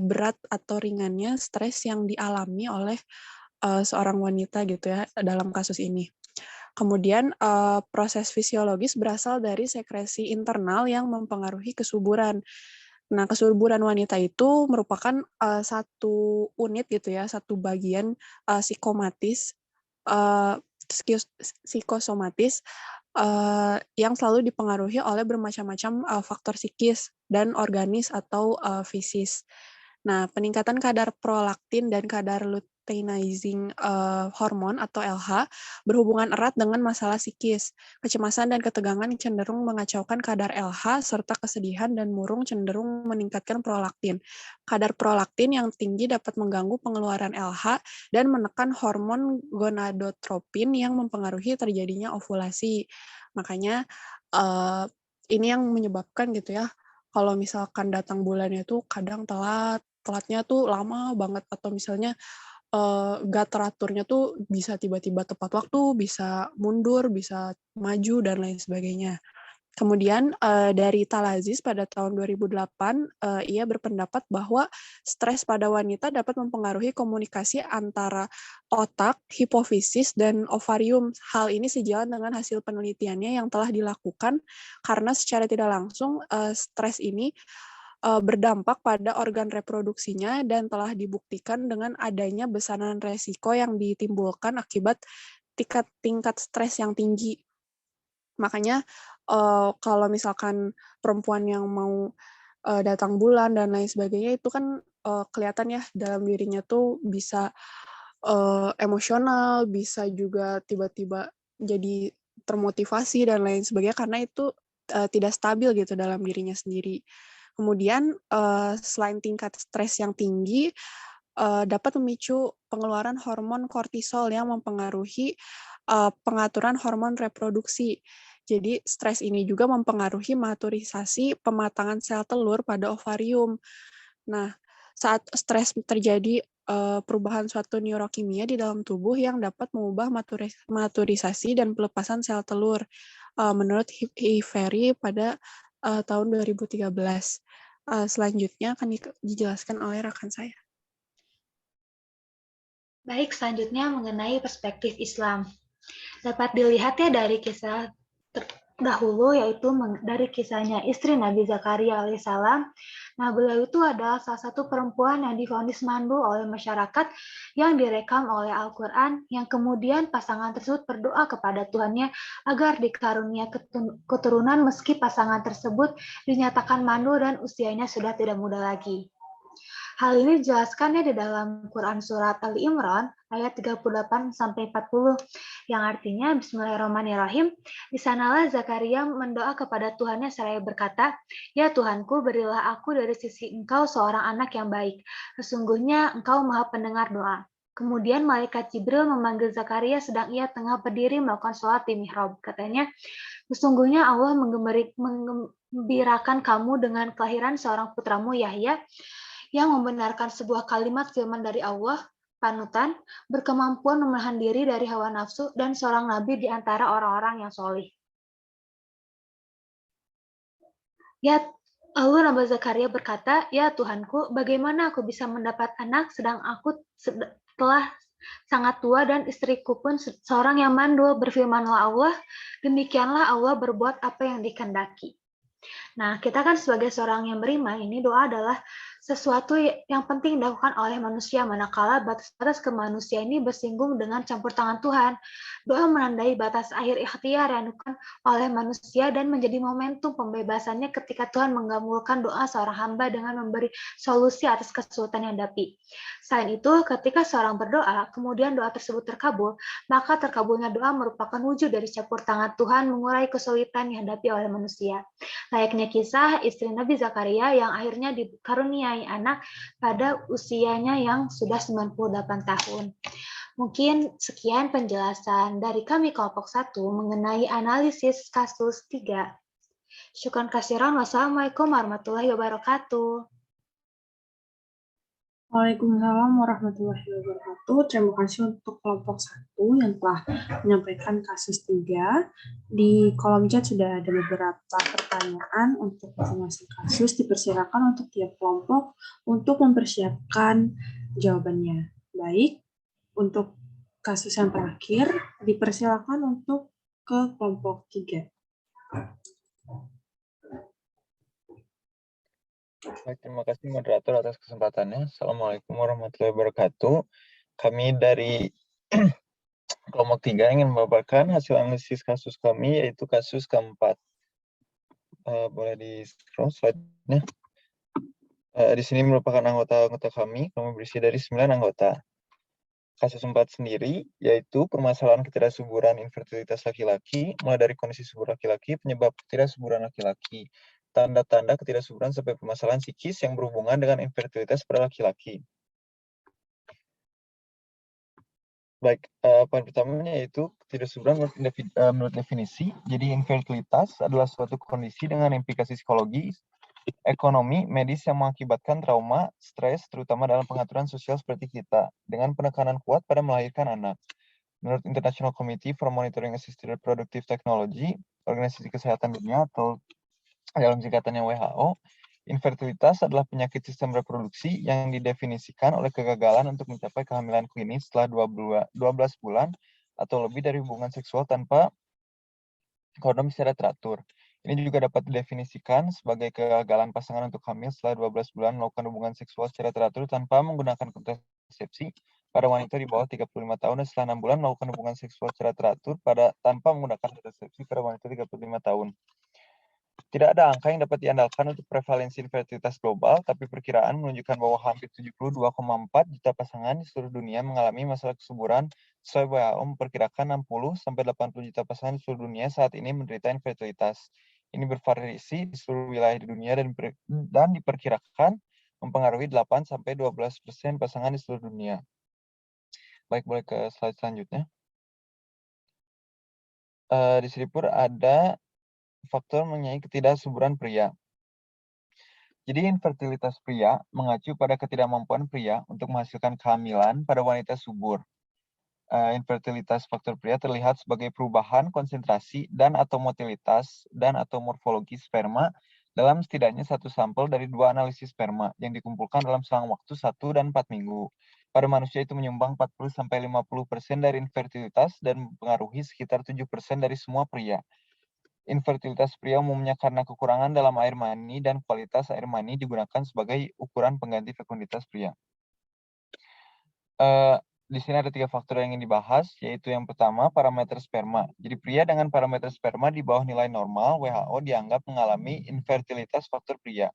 berat atau ringannya stres yang dialami oleh seorang wanita gitu ya dalam kasus ini. Kemudian proses fisiologis berasal dari sekresi internal yang mempengaruhi kesuburan. Nah, kesuburan wanita itu merupakan satu unit gitu ya, satu bagian psikomatis, psikosomatis yang selalu dipengaruhi oleh bermacam-macam faktor psikis dan organis atau fisis. Nah, peningkatan kadar prolaktin dan kadar luteinizing hormon atau LH berhubungan erat dengan masalah psikis. Kecemasan dan ketegangan cenderung mengacaukan kadar LH, serta kesedihan dan murung cenderung meningkatkan prolaktin. Kadar prolaktin yang tinggi dapat mengganggu pengeluaran LH dan menekan hormon gonadotropin yang mempengaruhi terjadinya ovulasi. Makanya ini yang menyebabkan gitu ya, kalau misalkan datang bulannya tuh kadang telatnya tuh lama banget, atau misalnya nggak teraturnya tuh bisa tiba-tiba tepat waktu, bisa mundur, bisa maju, dan lain sebagainya. Kemudian dari Talazis pada tahun 2008, ia berpendapat bahwa stres pada wanita dapat mempengaruhi komunikasi antara otak, hipofisis, dan ovarium. Hal ini sejalan dengan hasil penelitiannya yang telah dilakukan karena secara tidak langsung stres ini berdampak pada organ reproduksinya dan telah dibuktikan dengan adanya besaran resiko yang ditimbulkan akibat tingkat stres yang tinggi. Makanya kalau misalkan perempuan yang mau datang bulan dan lain sebagainya itu kan kelihatan ya dalam dirinya tuh bisa emosional, bisa juga tiba-tiba jadi termotivasi dan lain sebagainya karena itu tidak stabil gitu dalam dirinya sendiri. Kemudian selain tingkat stres yang tinggi, dapat memicu pengeluaran hormon kortisol yang mempengaruhi pengaturan hormon reproduksi. Jadi stres ini juga mempengaruhi maturisasi pematangan sel telur pada ovarium. Nah, saat stres terjadi perubahan suatu neurokimia di dalam tubuh yang dapat mengubah maturisasi dan pelepasan sel telur. Menurut Hiveri pada tahun 2013. Selanjutnya akan dijelaskan oleh rekan saya. Baik, selanjutnya mengenai perspektif Islam. Dapat dilihat ya dari kisah terdahulu, yaitu dari kisahnya istri Nabi Zakaria alaihissalam. Nah, beliau itu adalah salah satu perempuan yang divonis mandul oleh masyarakat yang direkam oleh Al-Quran, yang kemudian pasangan tersebut berdoa kepada Tuhannya agar dikarunia keturunan meski pasangan tersebut dinyatakan mandul dan usianya sudah tidak muda lagi. Hal ini dijelaskannya di dalam Quran Surat Ali Imran ayat 38-40 yang artinya Bismillahirrahmanirrahim. Di sanalah Zakaria mendoa kepada Tuhannya seraya berkata, "Ya Tuhanku, berilah aku dari sisi Engkau seorang anak yang baik. Sesungguhnya Engkau Maha Pendengar doa." Kemudian malaikat Jibril memanggil Zakaria sedang ia tengah berdiri melakukan sholat di mihrab. Katanya, "Sesungguhnya Allah menggembirakan kamu dengan kelahiran seorang putramu Yahya, yang membenarkan sebuah kalimat firman dari Allah, panutan, berkemampuan menahan diri dari hawa nafsu, dan seorang nabi di antara orang-orang yang solih." Ya, lalu Nabi Zakaria berkata, "Ya Tuhanku, bagaimana aku bisa mendapat anak sedang aku telah sangat tua dan istriku pun seorang yang mandul?" Berfirmanlah Allah, "Demikianlah Allah berbuat apa yang dikehendaki." Nah, kita kan sebagai seorang yang beriman, ini doa adalah sesuatu yang penting dilakukan oleh manusia manakala batas-batas kemanusiaan ini bersinggung dengan campur tangan Tuhan. Doa menandai batas akhir ikhtiar yang dilakukan oleh manusia dan menjadi momentum pembebasannya ketika Tuhan mengabulkan doa seorang hamba dengan memberi solusi atas kesulitan yang dihadapi. Selain itu, ketika seorang berdoa, kemudian doa tersebut terkabul, maka terkabulnya doa merupakan wujud dari campur tangan Tuhan mengurai kesulitan yang dihadapi oleh manusia. Layaknya kisah istri Nabi Zakaria yang akhirnya dikaruniai anak pada usianya yang sudah 98 tahun. Mungkin sekian penjelasan dari kami kelompok 1 mengenai analisis kasus 3. Syukran kasiran. Wassalamualaikum warahmatullahi wabarakatuh. Waalaikumsalam warahmatullahi wabarakatuh. Terima kasih untuk kelompok 1 yang telah menyampaikan kasus 3. Di kolom chat sudah ada beberapa pertanyaan untuk masing-masing kasus. Dipersilakan untuk tiap kelompok untuk mempersiapkan jawabannya. Baik, untuk kasus yang terakhir, dipersilakan untuk ke kelompok 3. Baik, terima kasih moderator atas kesempatannya. Assalamualaikum warahmatullahi wabarakatuh. Kami dari kelompok 3 ingin memaparkan hasil analisis kasus kami, yaitu kasus keempat. Boleh di-scroll slide-nya. Di sini merupakan anggota kami berisi dari 9 anggota. Kasus 4 sendiri, yaitu permasalahan ketidaksuburan infertilitas laki-laki, mulai dari kondisi subur laki-laki, penyebab ketidaksuburan laki-laki, tanda-tanda ketidaksuburan sampai permasalahan psikis yang berhubungan dengan infertilitas pada laki-laki. Baik, poin pertamanya yaitu ketidaksuburan menurut definisi. Jadi infertilitas adalah suatu kondisi dengan implikasi psikologi, ekonomi, medis yang mengakibatkan trauma, stres, terutama dalam pengaturan sosial seperti kita, dengan penekanan kuat pada melahirkan anak. Menurut International Committee for Monitoring Assisted Reproductive Technology, Organisasi Kesehatan Dunia atau dalam singkatannya WHO, infertilitas adalah penyakit sistem reproduksi yang didefinisikan oleh kegagalan untuk mencapai kehamilan klinis setelah 12 bulan atau lebih dari hubungan seksual tanpa kondom secara teratur. Ini juga dapat didefinisikan sebagai kegagalan pasangan untuk hamil setelah 12 bulan melakukan hubungan seksual secara teratur tanpa menggunakan kontrasepsi pada wanita di bawah 35 tahun dan setelah 6 bulan melakukan hubungan seksual secara teratur tanpa menggunakan kontrasepsi pada wanita 35 tahun. Tidak ada angka yang dapat diandalkan untuk prevalensi infertilitas global, tapi perkiraan menunjukkan bahwa hampir 72,4 juta pasangan di seluruh dunia mengalami masalah kesuburan. Sesuai WHO memperkirakan 60-80 juta pasangan di seluruh dunia saat ini menderita infertilitas. Ini bervariasi di seluruh wilayah di dunia dan diperkirakan mempengaruhi 8-12% pasangan di seluruh dunia. Baik, boleh ke slide selanjutnya. Di sini pun ada faktor mengenai ketidaksuburan pria. Jadi infertilitas pria mengacu pada ketidakmampuan pria untuk menghasilkan kehamilan pada wanita subur. Infertilitas faktor pria terlihat sebagai perubahan konsentrasi dan atau motilitas dan atau morfologi sperma dalam setidaknya satu sampel dari 2 analisis sperma yang dikumpulkan dalam selang waktu 1 dan 4 minggu. Pada manusia itu menyumbang 40-50% dari infertilitas dan mempengaruhi sekitar 7% dari semua pria. Infertilitas pria umumnya karena kekurangan dalam air mani dan kualitas air mani digunakan sebagai ukuran pengganti fekunditas pria. Di sini ada 3 faktor yang ingin dibahas, yaitu yang pertama parameter sperma. Jadi pria dengan parameter sperma di bawah nilai normal, WHO dianggap mengalami infertilitas faktor pria.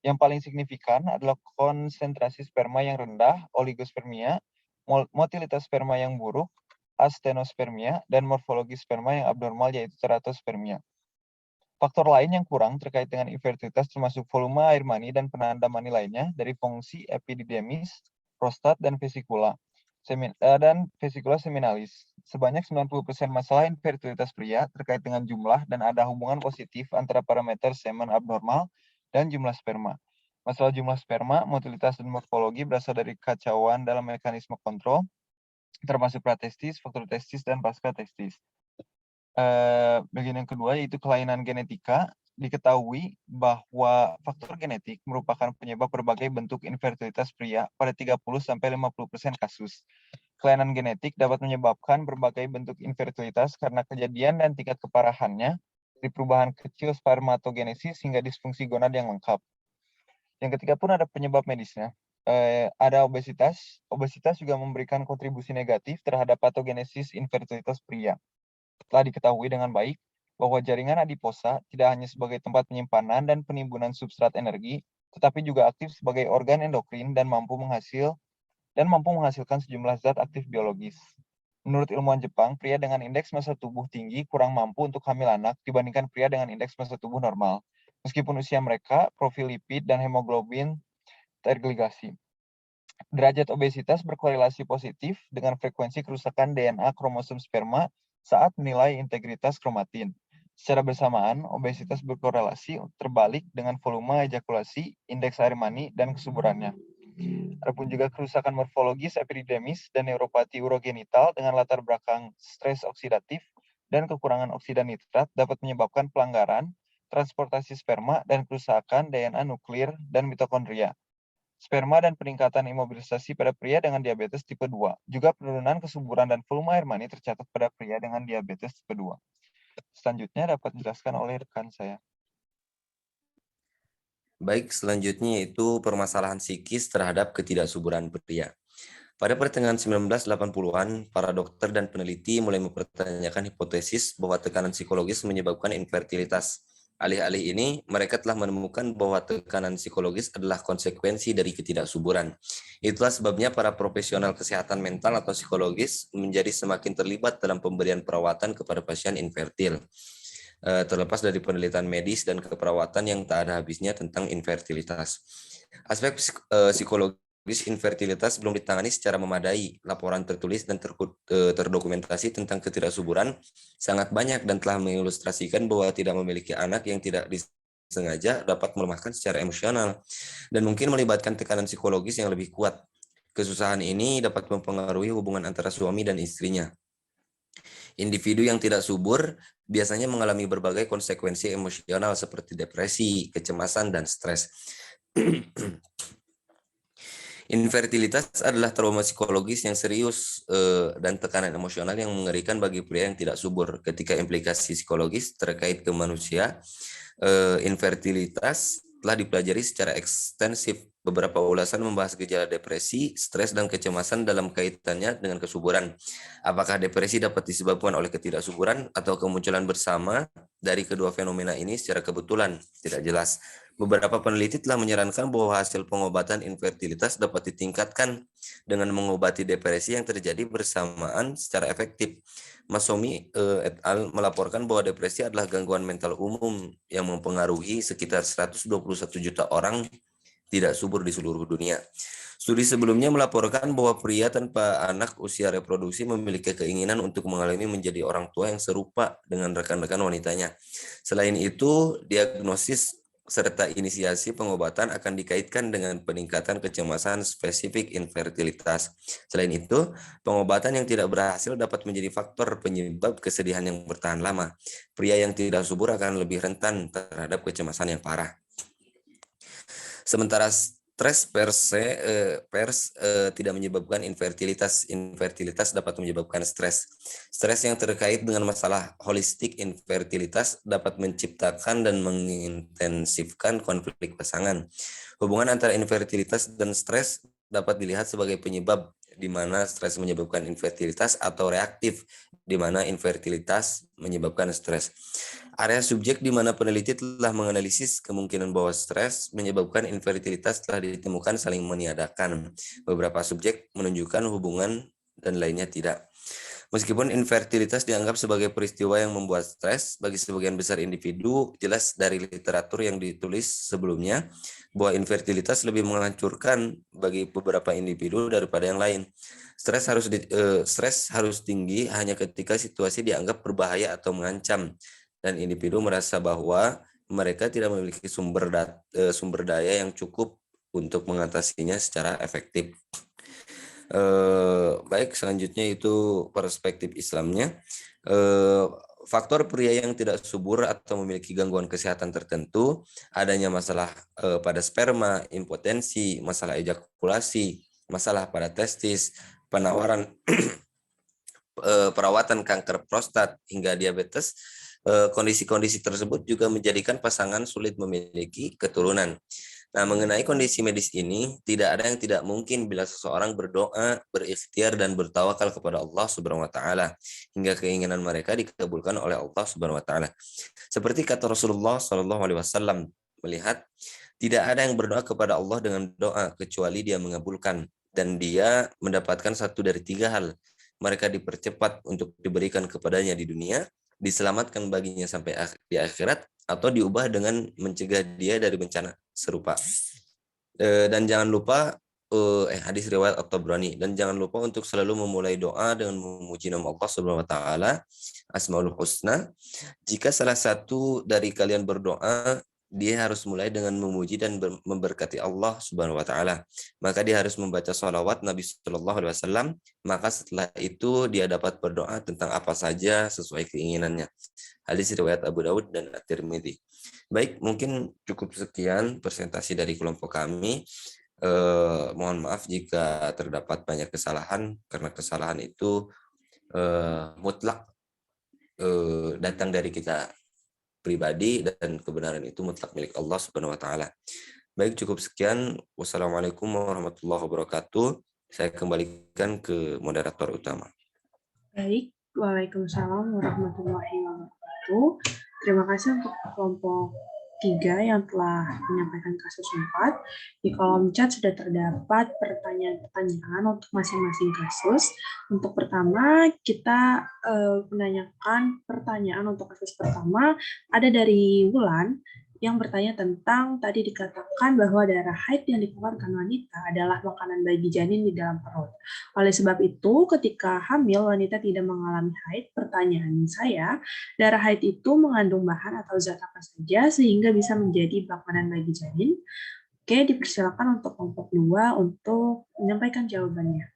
Yang paling signifikan adalah konsentrasi sperma yang rendah, oligospermia, motilitas sperma yang buruk, astenospermia, dan morfologi sperma yang abnormal yaitu teratospermia. Faktor lain yang kurang terkait dengan infertilitas termasuk volume air mani dan penanda mani lainnya dari fungsi epididymis, prostat, dan vesikula seminalis. Sebanyak 90% masalah infertilitas pria terkait dengan jumlah dan ada hubungan positif antara parameter semen abnormal dan jumlah sperma. Masalah jumlah sperma, motilitas, dan morfologi berasal dari kekacauan dalam mekanisme kontrol, termasuk pratestis, faktor testis, dan pasca testis. Bagian yang kedua yaitu kelainan genetika. Diketahui bahwa faktor genetik merupakan penyebab berbagai bentuk infertilitas pria pada 30-50% kasus. Kelainan genetik dapat menyebabkan berbagai bentuk infertilitas karena kejadian dan tingkat keparahannya dari perubahan kecil spermatogenesis hingga disfungsi gonad yang lengkap. Yang ketiga pun ada penyebab medisnya. Ada obesitas. Obesitas juga memberikan kontribusi negatif terhadap patogenesis infertilitas pria. Telah diketahui dengan baik bahwa jaringan adiposa tidak hanya sebagai tempat penyimpanan dan penimbunan substrat energi, tetapi juga aktif sebagai organ endokrin dan mampu menghasilkan sejumlah zat aktif biologis. Menurut ilmuwan Jepang, pria dengan indeks massa tubuh tinggi kurang mampu untuk hamil anak dibandingkan pria dengan indeks massa tubuh normal, meskipun usia mereka, profil lipid, dan hemoglobin tergligasi. Derajat obesitas berkorelasi positif dengan frekuensi kerusakan DNA kromosom sperma saat menilai integritas kromatin. Secara bersamaan, obesitas berkorelasi terbalik dengan volume ejakulasi, indeks air mani, dan kesuburannya. Adapun juga kerusakan morfologis epididemis dan neuropati urogenital dengan latar belakang stres oksidatif dan kekurangan oksida nitrat dapat menyebabkan pelanggaran transportasi sperma dan kerusakan DNA nuklir dan mitokondria. Sperma dan peningkatan imobilisasi pada pria dengan diabetes tipe 2. Juga penurunan kesuburan dan volume air mani tercatat pada pria dengan diabetes tipe 2. Selanjutnya dapat dijelaskan oleh rekan saya. Baik, selanjutnya yaitu permasalahan psikis terhadap ketidaksuburan pria. Pada pertengahan 1980-an, para dokter dan peneliti mulai mempertanyakan hipotesis bahwa tekanan psikologis menyebabkan infertilitas. Alih-alih ini, mereka telah menemukan bahwa tekanan psikologis adalah konsekuensi dari ketidaksuburan. Itulah sebabnya para profesional kesehatan mental atau psikologis menjadi semakin terlibat dalam pemberian perawatan kepada pasien infertil. Terlepas dari penelitian medis dan keperawatan yang tak ada habisnya tentang infertilitas. Aspek psikologis infertilitas belum ditangani secara memadai. Laporan tertulis dan terdokumentasi tentang ketidaksuburan sangat banyak dan telah mengilustrasikan bahwa tidak memiliki anak yang tidak disengaja dapat melemahkan secara emosional dan mungkin melibatkan tekanan psikologis yang lebih kuat. Kesusahan ini dapat mempengaruhi hubungan antara suami dan istrinya. Individu yang tidak subur biasanya mengalami berbagai konsekuensi emosional seperti depresi, kecemasan, dan stres. Infertilitas adalah trauma psikologis yang serius dan tekanan emosional yang mengerikan bagi pria yang tidak subur. Ketika implikasi psikologis terkait ke manusia, infertilitas telah dipelajari secara ekstensif. Beberapa ulasan membahas gejala depresi, stres, dan kecemasan dalam kaitannya dengan kesuburan. Apakah depresi dapat disebabkan oleh ketidaksuburan atau kemunculan bersama dari kedua fenomena ini secara kebetulan? Tidak jelas. Beberapa peneliti telah menyarankan bahwa hasil pengobatan infertilitas dapat ditingkatkan dengan mengobati depresi yang terjadi bersamaan secara efektif. Masomi et al. Melaporkan bahwa depresi adalah gangguan mental umum yang mempengaruhi sekitar 121 juta orang tidak subur di seluruh dunia. Studi sebelumnya melaporkan bahwa pria tanpa anak usia reproduksi memiliki keinginan untuk mengalami menjadi orang tua yang serupa dengan rekan-rekan wanitanya. Selain itu, diagnosis serta inisiasi pengobatan akan dikaitkan dengan peningkatan kecemasan spesifik infertilitas. Selain itu, pengobatan yang tidak berhasil dapat menjadi faktor penyebab kesedihan yang bertahan lama. Pria yang tidak subur akan lebih rentan terhadap kecemasan yang parah. Sementara stres tidak menyebabkan infertilitas. Infertilitas dapat menyebabkan stres. Stres yang terkait dengan masalah holistik infertilitas dapat menciptakan dan mengintensifkan konflik pasangan. Hubungan antara infertilitas dan stres dapat dilihat sebagai penyebab di mana stres menyebabkan infertilitas atau reaktif di mana infertilitas menyebabkan stres. Area subjek di mana peneliti telah menganalisis kemungkinan bahwa stres menyebabkan infertilitas telah ditemukan saling meniadakan. Beberapa subjek menunjukkan hubungan dan lainnya tidak. Meskipun infertilitas dianggap sebagai peristiwa yang membuat stres, bagi sebagian besar individu, jelas dari literatur yang ditulis sebelumnya, bahwa infertilitas lebih menghancurkan bagi beberapa individu daripada yang lain. Stres harus tinggi hanya ketika situasi dianggap berbahaya atau mengancam, dan individu merasa bahwa mereka tidak memiliki sumber daya yang cukup untuk mengatasinya secara efektif. Baik, selanjutnya itu perspektif Islamnya. Faktor pria yang tidak subur atau memiliki gangguan kesehatan tertentu, adanya masalah pada sperma, impotensi, masalah ejakulasi, masalah pada testis, perawatan kanker prostat hingga diabetes. Kondisi-kondisi tersebut juga menjadikan pasangan sulit memiliki keturunan. Nah, mengenai kondisi medis ini, tidak ada yang tidak mungkin bila seseorang berdoa, berikhtiar, dan bertawakal kepada Allah Subhanahu wa Ta'ala, hingga keinginan mereka dikabulkan oleh Allah Subhanahu wa Ta'ala. Seperti kata Rasulullah SAW, melihat tidak ada yang berdoa kepada Allah dengan doa kecuali Dia mengabulkan, dan Dia mendapatkan satu dari tiga hal. Mereka dipercepat untuk diberikan kepadanya di dunia, diselamatkan baginya sampai di akhirat, atau diubah dengan mencegah dia dari bencana serupa. Dan jangan lupa hadis riwayat At-Tabrani, dan jangan lupa untuk selalu memulai doa dengan memuji nama Allah Subhanahu wa Ta'ala, Asmaul Husna. Jika salah satu dari kalian berdoa dia harus mulai dengan memuji dan memberkati Allah Subhanahu wa taala. Maka dia harus membaca sholawat Nabi Shallallahu alaihi wasallam, maka setelah itu dia dapat berdoa tentang apa saja sesuai keinginannya. Hadis riwayat Abu Daud dan At-Tirmidzi. Baik, mungkin cukup sekian presentasi dari kelompok kami. Mohon maaf jika terdapat banyak kesalahan, karena kesalahan itu mutlak datang dari kita pribadi dan kebenaran itu mutlak milik Allah Subhanahu wa taala. Baik, cukup sekian. Wassalamualaikum warahmatullahi wabarakatuh. Saya kembalikan ke moderator utama. Baik, Waalaikumsalam warahmatullahi wabarakatuh. Terima kasih untuk kelompok 3 yang telah menyampaikan kasus 4. Di kolom chat sudah terdapat pertanyaan-pertanyaan untuk masing-masing kasus. Untuk pertama, kita menanyakan pertanyaan untuk kasus pertama ada dari Wulan yang bertanya tentang tadi dikatakan bahwa darah haid yang dikeluarkan wanita adalah makanan bagi janin di dalam perut. Oleh sebab itu, ketika hamil wanita tidak mengalami haid, pertanyaan saya, darah haid itu mengandung bahan atau zat apa saja sehingga bisa menjadi makanan bagi janin? Oke, dipersilakan untuk kelompok 2 untuk menyampaikan jawabannya.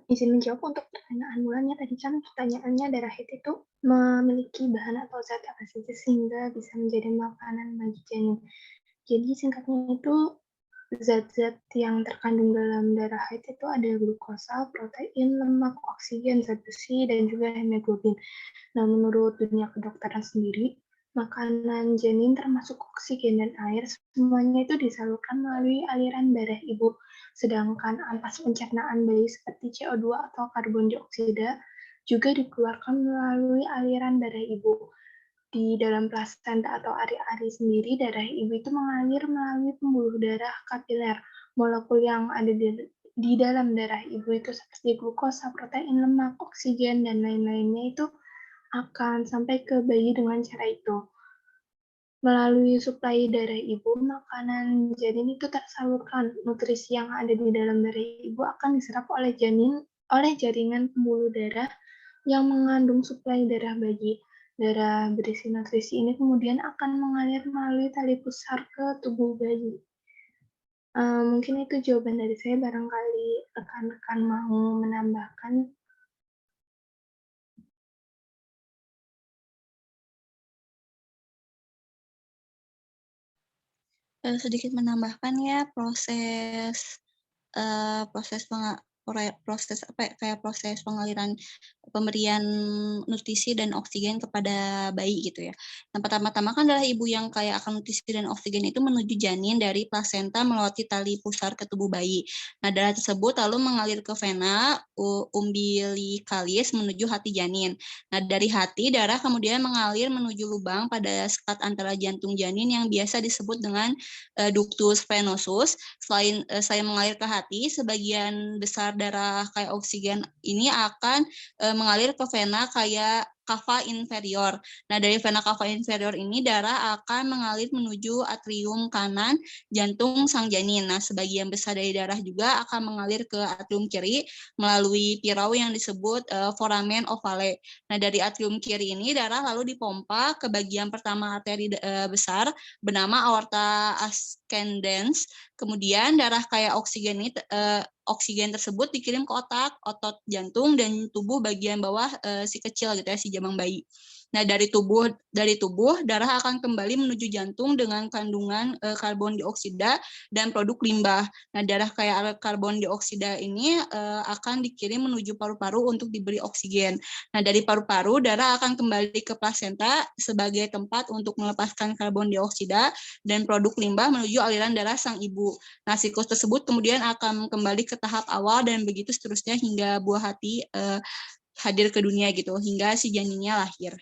Izin menjawab untuk pertanyaan Wulannya tadi kan pertanyaannya darah haid itu memiliki bahan atau zat apa saja sehingga bisa menjadi makanan bagi janin. Jadi singkatnya itu zat-zat yang terkandung dalam darah haid itu ada glukosa, protein, lemak, oksigen, zat besi, dan juga hemoglobin. Nah, menurut dunia kedokteran sendiri, makanan janin termasuk oksigen dan air, semuanya itu disalurkan melalui aliran darah ibu. Sedangkan ampas pencernaan bayi seperti CO2 atau karbon dioksida juga dikeluarkan melalui aliran darah ibu. Di dalam plasenta atau ari-ari sendiri, darah ibu itu mengalir melalui pembuluh darah kapiler. Molekul yang ada di dalam darah ibu itu seperti glukosa, protein, lemak, oksigen, dan lain-lainnya itu akan sampai ke bayi dengan cara itu. Melalui suplai darah ibu, makanan janin itu tersalurkan. Nutrisi yang ada di dalam darah ibu akan diserap oleh jaringan pembuluh darah yang mengandung suplai darah bayi. Darah berisi nutrisi ini kemudian akan mengalir melalui tali pusar ke tubuh bayi. Mungkin itu jawaban dari saya, barangkali rekan-rekan mau menambahkan. Sedikit menambahkan ya, proses pengaliran pemberian nutrisi dan oksigen kepada bayi gitu ya. Nah, pertama-tama kan adalah ibu yang kaya akan nutrisi dan oksigen itu menuju janin dari plasenta melewati tali pusar ke tubuh bayi. Nah, darah tersebut lalu mengalir ke vena umbilikalis menuju hati janin. Nah, dari hati darah kemudian mengalir menuju lubang pada sekat antara jantung janin yang biasa disebut dengan ductus venosus. Selain mengalir ke hati, sebagian besar darah kaya oksigen ini akan mengalir ke vena kaya cava inferior. Nah, dari vena cava inferior ini darah akan mengalir menuju atrium kanan jantung sang janin. Nah, sebagian besar dari darah juga akan mengalir ke atrium kiri melalui pirau yang disebut foramen ovale. Nah, dari atrium kiri ini darah lalu dipompa ke bagian pertama arteri besar bernama aorta ascendens. Kemudian darah kaya oksigen tersebut dikirim ke otak, otot jantung, dan tubuh bagian bawah si kecil gitu ya, si jabang bayi. Nah, dari tubuh darah akan kembali menuju jantung dengan kandungan karbon dioksida dan produk limbah. Nah, darah kaya karbon dioksida ini akan dikirim menuju paru-paru untuk diberi oksigen. Nah, dari paru-paru darah akan kembali ke plasenta sebagai tempat untuk melepaskan karbon dioksida dan produk limbah menuju aliran darah sang ibu. Nah, siklus tersebut kemudian akan kembali ke tahap awal dan begitu seterusnya hingga buah hati hadir ke dunia gitu, hingga si janinnya lahir.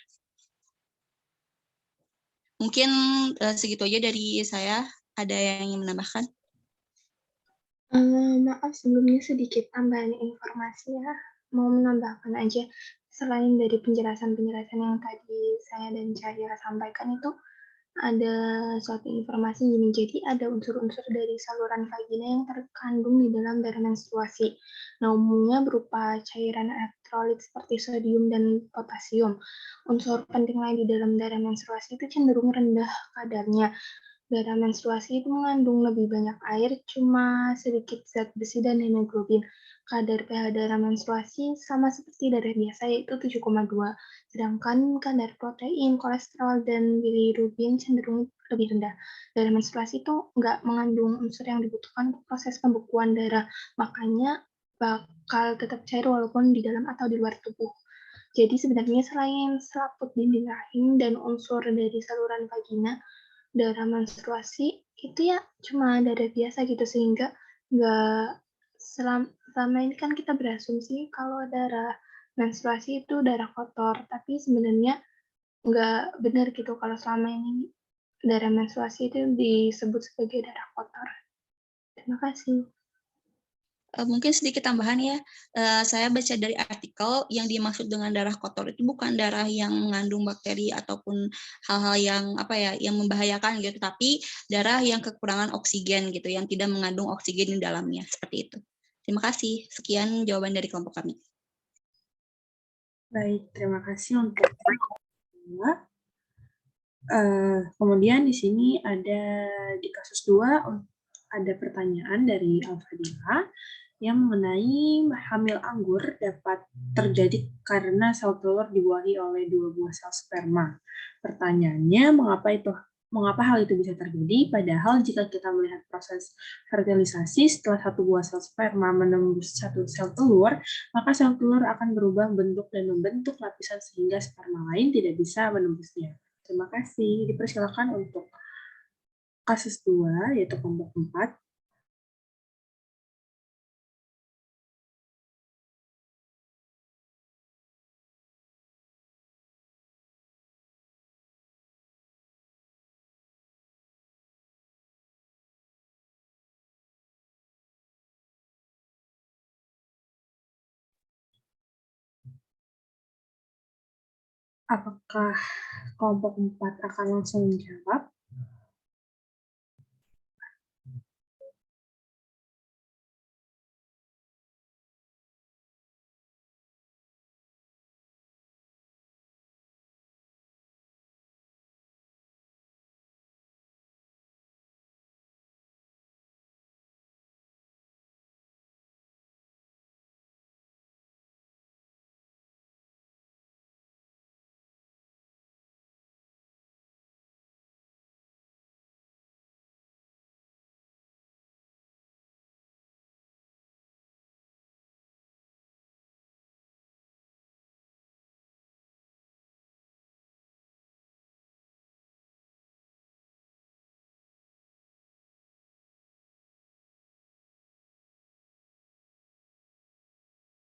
Mungkin segitu aja dari saya. Ada yang ingin menambahkan? Maaf sebelumnya sedikit tambahan informasi ya. Mau menambahkan aja, selain dari penjelasan-penjelasan yang tadi saya dan Cahaya sampaikan itu, ada suatu informasi gini, jadi ada unsur-unsur dari saluran vagina yang terkandung di dalam darah menstruasi. Nah, umumnya berupa cairan elektrolit seperti sodium dan potasium. Unsur penting lain di dalam darah menstruasi itu cenderung rendah kadarnya. Darah menstruasi itu mengandung lebih banyak air, cuma sedikit zat besi dan hemoglobin. Kadar pH darah menstruasi sama seperti darah biasa, yaitu 7,2. Sedangkan kadar protein, kolesterol, dan bilirubin cenderung lebih rendah. Darah menstruasi itu nggak mengandung unsur yang dibutuhkan untuk proses pembekuan darah, makanya bakal tetap cair walaupun di dalam atau di luar tubuh. Jadi sebenarnya selain selaput dinding rahim dan unsur dari saluran vagina, darah menstruasi itu ya cuma darah biasa gitu, sehingga nggak selama ini kan kita berasumsi kalau darah menstruasi itu darah kotor, tapi sebenarnya nggak benar gitu kalau selama ini darah menstruasi itu disebut sebagai darah kotor. Terima kasih. Mungkin sedikit tambahan ya, saya baca dari artikel yang dimaksud dengan darah kotor itu bukan darah yang mengandung bakteri ataupun hal-hal yang yang membahayakan gitu, tapi darah yang kekurangan oksigen gitu, yang tidak mengandung oksigen di dalamnya, seperti itu. Terima kasih. Sekian jawaban dari kelompok kami. Baik, terima kasih untuk semua. Kemudian di sini ada di kasus 2 ada pertanyaan dari Alfadila yang mengenai hamil anggur dapat terjadi karena sel telur dibuahi oleh 2 buah sel sperma. Pertanyaannya, mengapa hal itu bisa terjadi? Padahal jika kita melihat proses fertilisasi setelah 1 buah sel sperma menembus 1 sel telur, maka sel telur akan berubah bentuk dan membentuk lapisan sehingga sperma lain tidak bisa menembusnya. Terima kasih. Dipersilakan untuk kasus 2, yaitu kelompok 4. Apakah kelompok 4 akan langsung menjawab?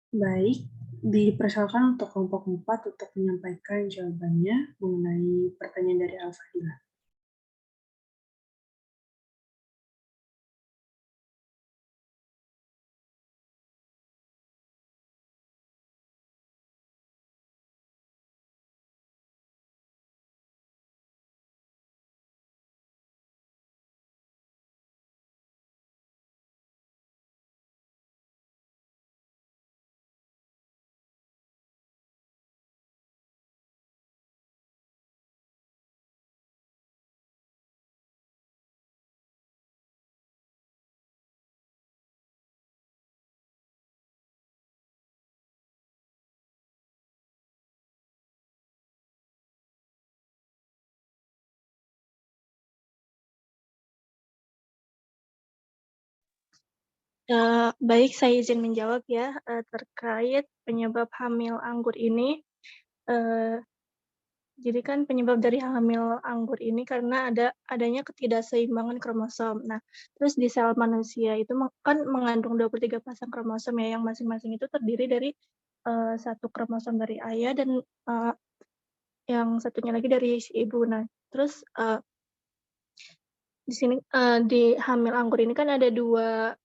Baik, dipersilakan untuk kelompok 4 untuk menyampaikan jawabannya mengenai pertanyaan dari Alfadila. Baik, saya izin menjawab ya terkait penyebab hamil anggur ini. Jadi kan penyebab dari hamil anggur ini karena adanya ketidakseimbangan kromosom. Nah, terus di sel manusia itu kan mengandung 23 pasang kromosom ya, yang masing-masing itu terdiri dari satu kromosom dari ayah dan yang satunya lagi dari si ibu. Nah, terus di sini di hamil anggur ini kan ada 2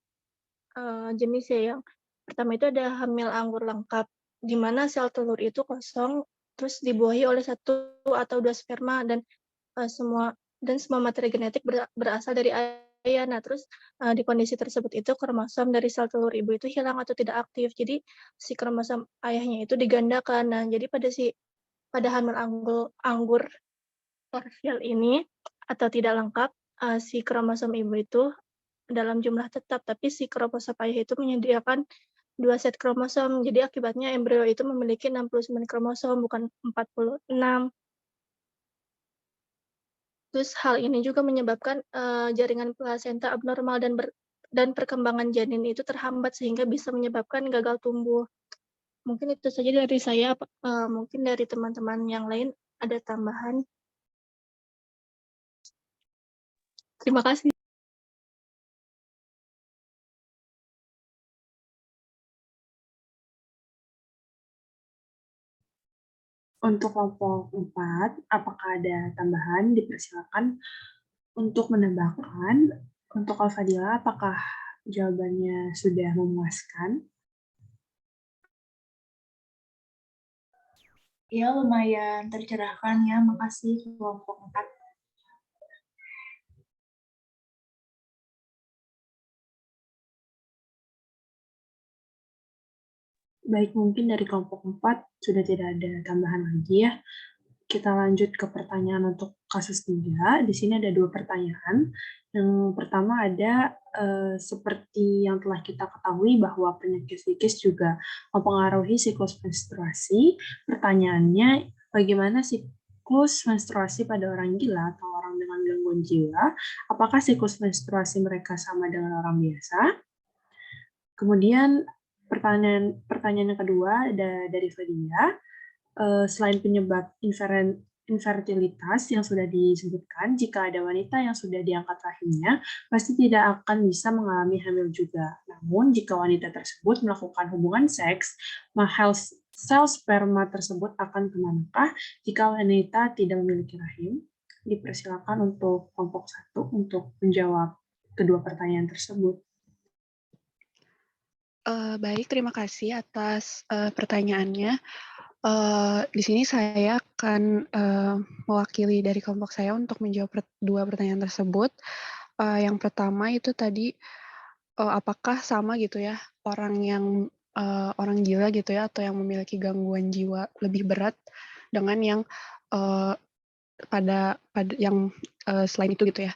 jenis ya. Yang pertama itu ada hamil anggur lengkap, di mana sel telur itu kosong, terus dibuahi oleh 1 atau 2 sperma, dan semua dan semua materi genetik berasal dari ayah. Nah, terus di kondisi tersebut itu kromosom dari sel telur ibu itu hilang atau tidak aktif. Jadi si kromosom ayahnya itu digandakan. Nah, jadi pada hamil anggur parsial ini atau tidak lengkap, si kromosom ibu itu dalam jumlah tetap, tapi si kromosom ayah itu menyediakan 2 set kromosom. Jadi akibatnya embrio itu memiliki 69 kromosom, bukan 46. Terus hal ini juga menyebabkan jaringan plasenta abnormal dan perkembangan janin itu terhambat sehingga bisa menyebabkan gagal tumbuh. Mungkin itu saja dari saya. Mungkin dari teman-teman yang lain ada tambahan. Terima kasih. Untuk kelompok 4, apakah ada tambahan? Dipersilakan untuk menambahkan. Untuk Al-Fadila, apakah jawabannya sudah memuaskan? Ya, lumayan tercerahkan ya. Makasih kelompok 4. Baik, mungkin dari kelompok 4 sudah tidak ada tambahan lagi ya. Kita lanjut ke pertanyaan untuk kasus 3. Di sini ada 2 pertanyaan. Yang pertama ada seperti yang telah kita ketahui bahwa penyakit psikis juga mempengaruhi siklus menstruasi. Pertanyaannya, bagaimana siklus menstruasi pada orang gila atau orang dengan gangguan jiwa? Apakah siklus menstruasi mereka sama dengan orang biasa? Kemudian pertanyaan yang kedua ada dari Fadia. Selain penyebab infertilitas yang sudah disebutkan, jika ada wanita yang sudah diangkat rahimnya, pasti tidak akan bisa mengalami hamil juga. Namun, jika wanita tersebut melakukan hubungan seks, maka sel sperma tersebut akan kemanakah jika wanita tidak memiliki rahim? Dipersilakan untuk kelompok 1 untuk menjawab kedua pertanyaan tersebut. Baik, terima kasih atas pertanyaannya. Di sini saya akan mewakili dari kelompok saya untuk menjawab dua pertanyaan tersebut. Yang pertama itu tadi, apakah sama gitu ya orang yang orang gila gitu ya atau yang memiliki gangguan jiwa lebih berat dengan yang pada yang selain itu gitu ya.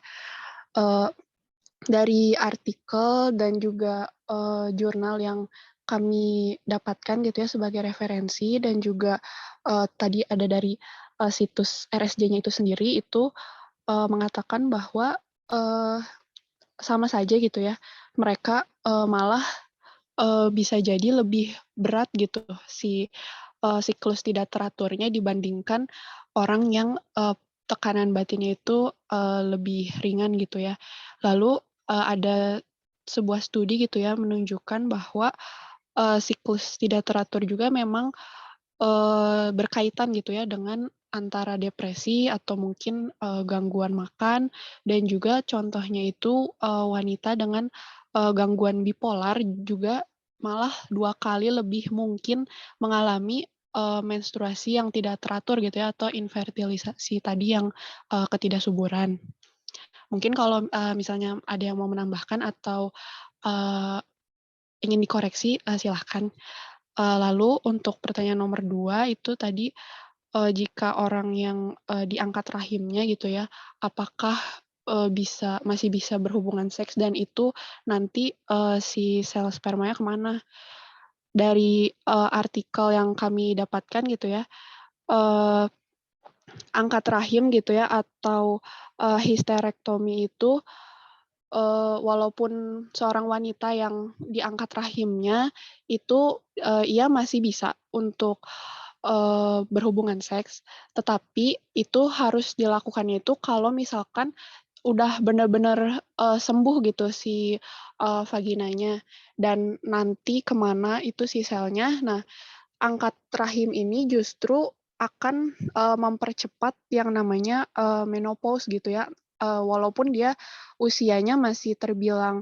Dari artikel dan juga jurnal yang kami dapatkan gitu ya sebagai referensi dan juga tadi ada dari situs RSJ-nya itu sendiri itu mengatakan bahwa sama saja gitu ya, mereka malah bisa jadi lebih berat gitu si siklus tidak teraturnya dibandingkan orang yang tekanan batinnya itu lebih ringan gitu ya. Lalu ada sebuah studi gitu ya menunjukkan bahwa siklus tidak teratur juga memang berkaitan gitu ya dengan antara depresi atau mungkin gangguan makan dan juga contohnya itu wanita dengan gangguan bipolar juga malah 2 kali lebih mungkin mengalami menstruasi yang tidak teratur gitu ya atau infertilisasi tadi yang ketidaksuburan. Mungkin kalau misalnya ada yang mau menambahkan atau ingin dikoreksi silahkan. Lalu untuk pertanyaan nomor 2 itu tadi jika orang yang diangkat rahimnya gitu ya, apakah masih bisa berhubungan seks dan itu nanti si sel spermanya kemana? Dari artikel yang kami dapatkan gitu ya, angkat rahim gitu ya atau histerektomi itu walaupun seorang wanita yang diangkat rahimnya itu ia masih bisa untuk berhubungan seks, tetapi itu harus dilakukannya itu kalau misalkan udah benar-benar sembuh gitu si vaginanya dan nanti kemana itu si selnya. Nah, angkat rahim ini justru akan mempercepat yang namanya menopause gitu ya. Walaupun dia usianya masih terbilang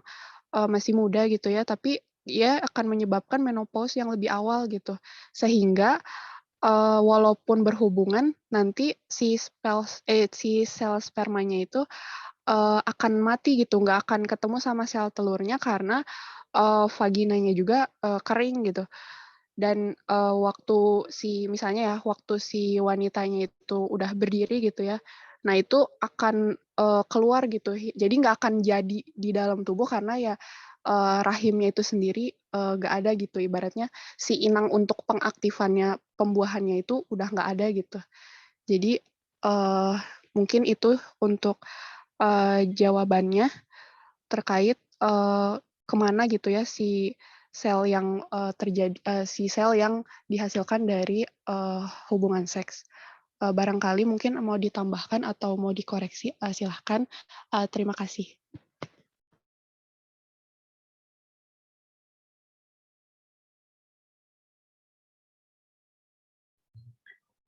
masih muda gitu ya, tapi dia akan menyebabkan menopause yang lebih awal gitu. Sehingga walaupun berhubungan, nanti si sel spermanya itu akan mati gitu, nggak akan ketemu sama sel telurnya karena vaginanya juga kering gitu. Dan misalnya ya, waktu si wanitanya itu udah berdiri gitu ya, nah itu akan keluar gitu. Jadi nggak akan jadi di dalam tubuh karena ya rahimnya itu sendiri nggak ada gitu. Ibaratnya si inang untuk pengaktifannya pembuahannya itu udah nggak ada gitu. Jadi mungkin itu untuk jawabannya terkait kemana gitu ya si sel yang si sel yang dihasilkan dari hubungan seks. Barangkali mungkin mau ditambahkan atau mau dikoreksi, silahkan. Terima kasih.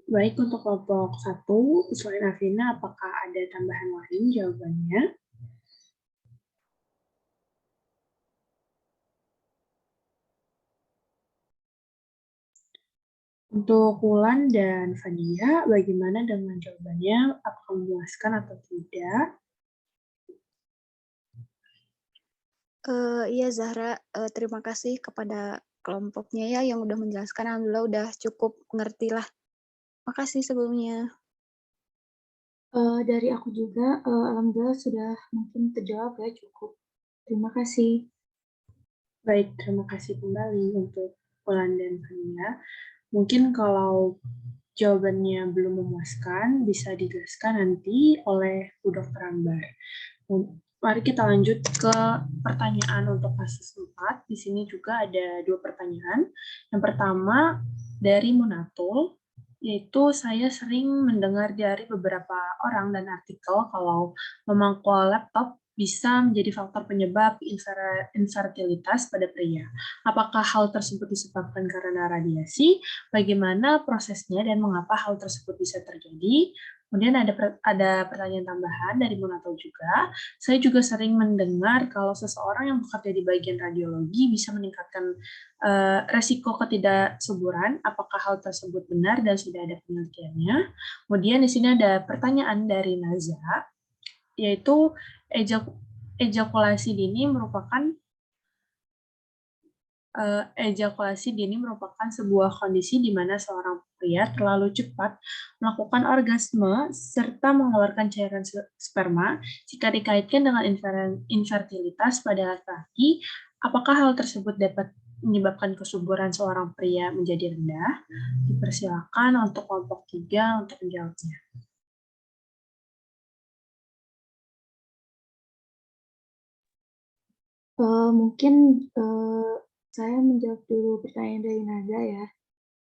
Baik, untuk kelompok 1, selain Afina, apakah ada tambahan lain jawabannya? Untuk Wulan dan Fadia, bagaimana dengan jawabannya? Apakah memuaskan atau tidak? Iya Zahra, terima kasih kepada kelompoknya ya yang udah menjelaskan. Alhamdulillah udah cukup ngerti lah. Makasih sebelumnya. Dari aku juga, alhamdulillah sudah mungkin terjawab ya, cukup. Terima kasih. Baik, terima kasih kembali untuk Wulan dan Fadia. Mungkin kalau jawabannya belum memuaskan, bisa dijelaskan nanti oleh Bu Dr. Ambar. Mari kita lanjut ke pertanyaan untuk kasus 4. Di sini juga ada 2 pertanyaan. Yang pertama dari Munatul, yaitu saya sering mendengar dari beberapa orang dan artikel kalau memangkul laptop bisa menjadi faktor penyebab infertilitas pada pria. Apakah hal tersebut disebabkan karena radiasi? Bagaimana prosesnya dan mengapa hal tersebut bisa terjadi? Kemudian ada pertanyaan tambahan dari Munato juga. Saya juga sering mendengar kalau seseorang yang bekerja di bagian radiologi bisa meningkatkan resiko ketidaksuburan. Apakah hal tersebut benar dan sudah ada penelitiannya? Kemudian di sini ada pertanyaan dari Naza, yaitu ejakulasi dini merupakan sebuah kondisi di mana seorang pria terlalu cepat melakukan orgasme serta mengeluarkan cairan sperma jika dikaitkan dengan infertilitas pada laki-laki. Apakah hal tersebut dapat menyebabkan kesuburan seorang pria menjadi rendah? Dipersilakan untuk kelompok 3 untuk menjawabnya. Mungkin saya menjawab dulu pertanyaan dari Naza ya.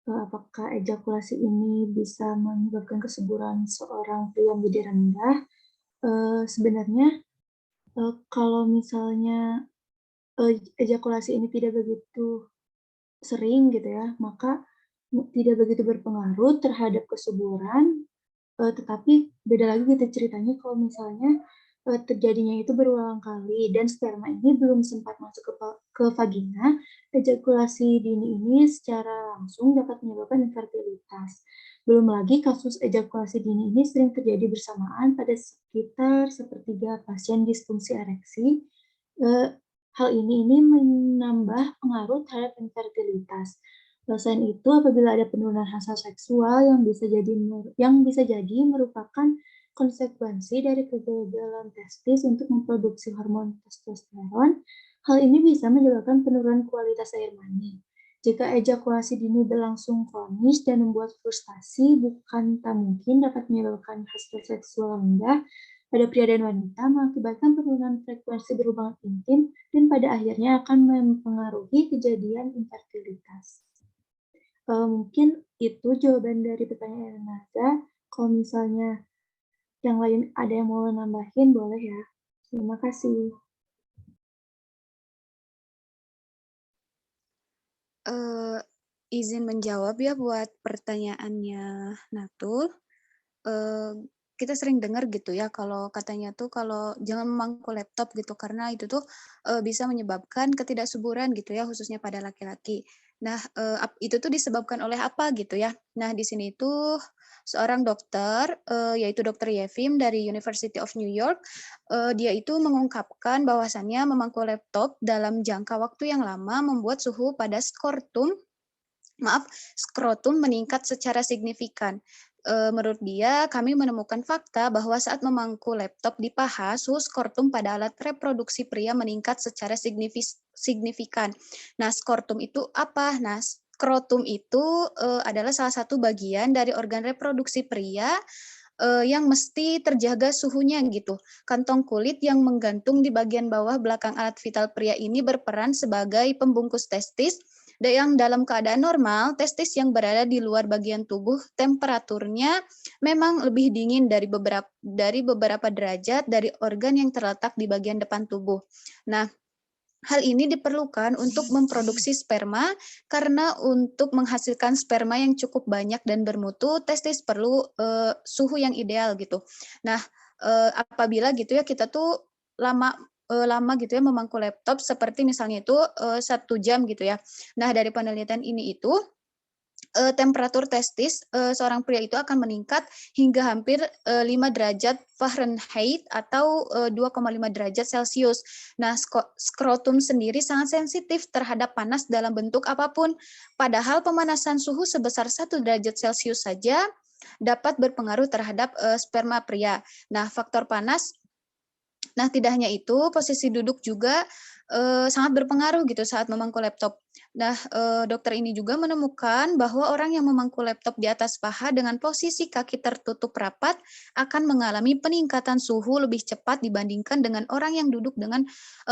Apakah ejakulasi ini bisa menyebabkan kesuburan seorang pria menjadi rendah? Sebenarnya kalau misalnya ejakulasi ini tidak begitu sering gitu ya, maka tidak begitu berpengaruh terhadap kesuburan. Tetapi beda lagi gitu ceritanya kalau misalnya terjadinya itu berulang kali dan sperma ini belum sempat masuk ke vagina, ejakulasi dini ini secara langsung dapat menyebabkan infertilitas. Belum lagi kasus ejakulasi dini ini sering terjadi bersamaan pada sekitar sepertiga pasien disfungsi ereksi. Hal ini menambah pengaruh terhadap infertilitas. Selain itu, apabila ada penurunan hasrat seksual yang bisa jadi merupakan konsekuensi dari kegagalan testis untuk memproduksi hormon testosteron, hal ini bisa menyebabkan penurunan kualitas air mani. Jika ejakulasi dini berlangsung kronis dan membuat frustasi, bukan tak mungkin dapat menyebabkan hasrat seksual rendah pada pria dan wanita, mengakibatkan penurunan frekuensi berhubungan intim dan pada akhirnya akan mempengaruhi kejadian infertilitas. Mungkin itu jawaban dari pertanyaan Naza. Kalau misalnya yang lain ada yang mau nambahin, boleh ya. Terima kasih. Izin menjawab ya buat pertanyaannya Natul. kita sering dengar gitu ya kalau katanya tuh kalau jangan memangku laptop gitu karena itu tuh bisa menyebabkan ketidaksuburan gitu ya khususnya pada laki-laki. Nah, itu tuh disebabkan oleh apa gitu ya. Nah, di sini itu seorang dokter yaitu Dr. Yefim dari University of New York, dia itu mengungkapkan bahwasannya memangku laptop dalam jangka waktu yang lama membuat suhu pada skrotum meningkat secara signifikan. Menurut dia, kami menemukan fakta bahwa saat memangku laptop di paha, suhu skrotum pada alat reproduksi pria meningkat secara signifikan. Nah, skrotum itu apa? Nah, skrotum itu adalah salah satu bagian dari organ reproduksi pria yang mesti terjaga suhunya gitu. Kantong kulit yang menggantung di bagian bawah belakang alat vital pria ini berperan sebagai pembungkus testis yang dalam keadaan normal, testis yang berada di luar bagian tubuh temperaturnya memang lebih dingin dari beberapa derajat dari organ yang terletak di bagian depan tubuh. Nah, hal ini diperlukan untuk memproduksi sperma karena untuk menghasilkan sperma yang cukup banyak dan bermutu, testis perlu suhu yang ideal gitu. Nah, apabila gitu ya kita tuh lama gitu ya memangku laptop seperti misalnya itu 1 jam gitu ya. Nah, dari penelitian ini itu temperatur testis seorang pria itu akan meningkat hingga hampir 5 derajat Fahrenheit atau 2,5 derajat Celcius. Nah, skrotum sendiri sangat sensitif terhadap panas dalam bentuk apapun. Padahal pemanasan suhu sebesar 1 derajat Celcius saja dapat berpengaruh terhadap sperma pria. Nah, faktor panas. Nah, tidak hanya itu, posisi duduk juga sangat berpengaruh gitu saat memangku laptop. Nah, dokter ini juga menemukan bahwa orang yang memangku laptop di atas paha dengan posisi kaki tertutup rapat akan mengalami peningkatan suhu lebih cepat dibandingkan dengan orang yang duduk dengan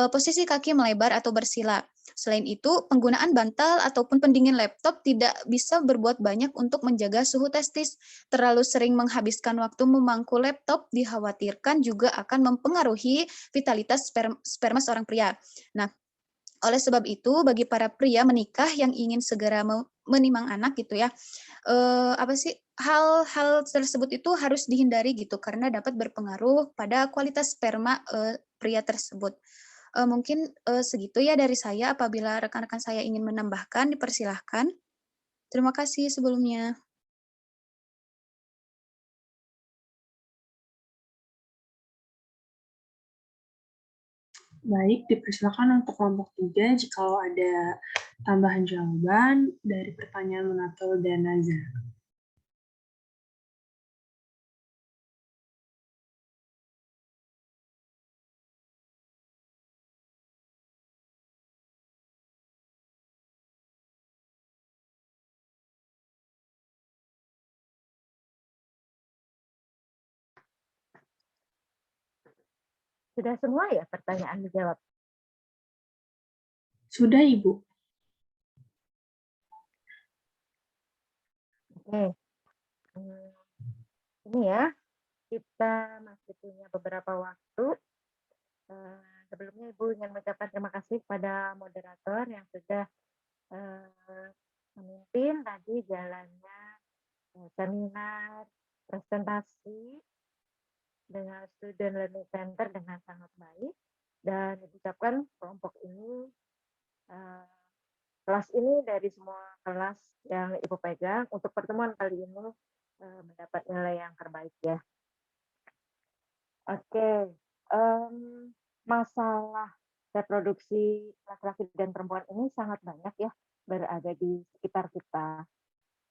posisi kaki melebar atau bersila. Selain itu, penggunaan bantal ataupun pendingin laptop tidak bisa berbuat banyak untuk menjaga suhu testis. Terlalu sering menghabiskan waktu memangku laptop dikhawatirkan juga akan mempengaruhi vitalitas sperma seorang pria. Nah, oleh sebab itu, bagi para pria menikah yang ingin segera menimang anak gitu ya, hal-hal tersebut itu harus dihindari gitu karena dapat berpengaruh pada kualitas sperma pria tersebut. Mungkin segitu ya dari saya. Apabila rekan-rekan saya ingin menambahkan, dipersilahkan. Terima kasih sebelumnya. Baik, dipersilakan untuk kelompok 3 jika ada tambahan jawaban dari pertanyaan Munatul dan Nazar. Sudah semua ya pertanyaan dijawab? Sudah, Ibu. Oke. Ini ya, kita masih punya beberapa waktu. Sebelumnya Ibu ingin mengucapkan terima kasih kepada moderator yang sudah memimpin tadi jalannya seminar presentasi dengan Student Learning Center dengan sangat baik, dan diucapkan kelompok ini kelas ini dari semua kelas yang Ibu pegang untuk pertemuan kali ini mendapat nilai yang terbaik ya. Oke, masalah reproduksi laki-laki dan perempuan ini sangat banyak ya berada di sekitar kita.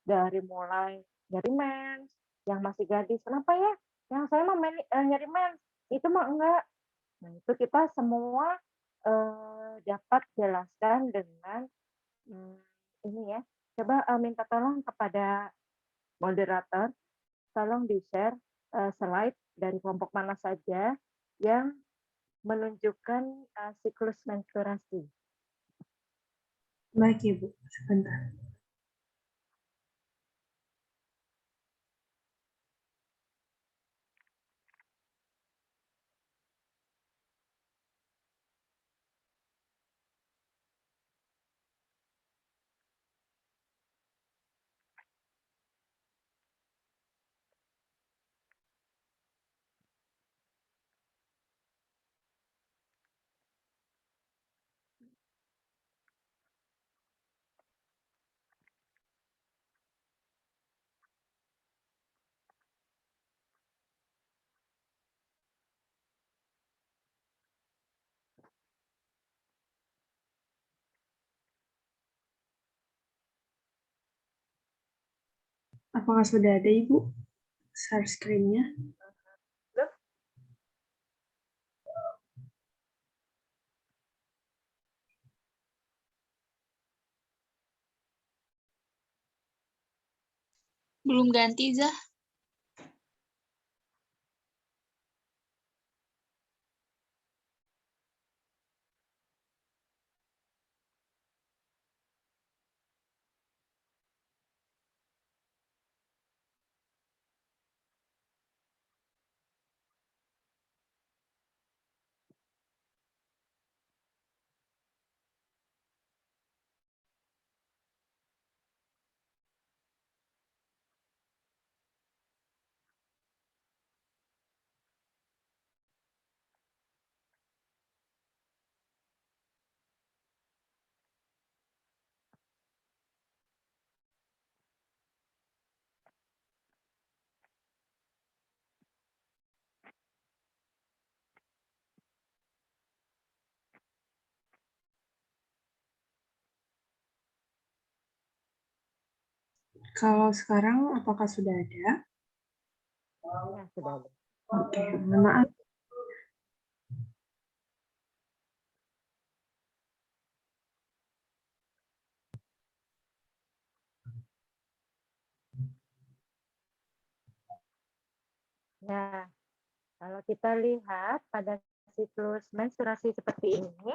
Dari mulai nyari mens, yang masih gadis, kenapa ya? Yang saya mau nyari mens, itu mah enggak. Nah, itu kita semua dapat jelaskan dengan ini ya. Coba minta tolong kepada moderator, tolong di-share slide dari kelompok mana saja yang menunjukkan siklus menstruasi. Baik, Ibu. Sebentar. Apakah sudah ada Ibu share screen-nya? Belum ganti, Zah. Kalau sekarang apakah sudah ada? Ya, sudah ada. Oke, mohon maaf. Nah, kalau kita lihat pada siklus menstruasi seperti ini,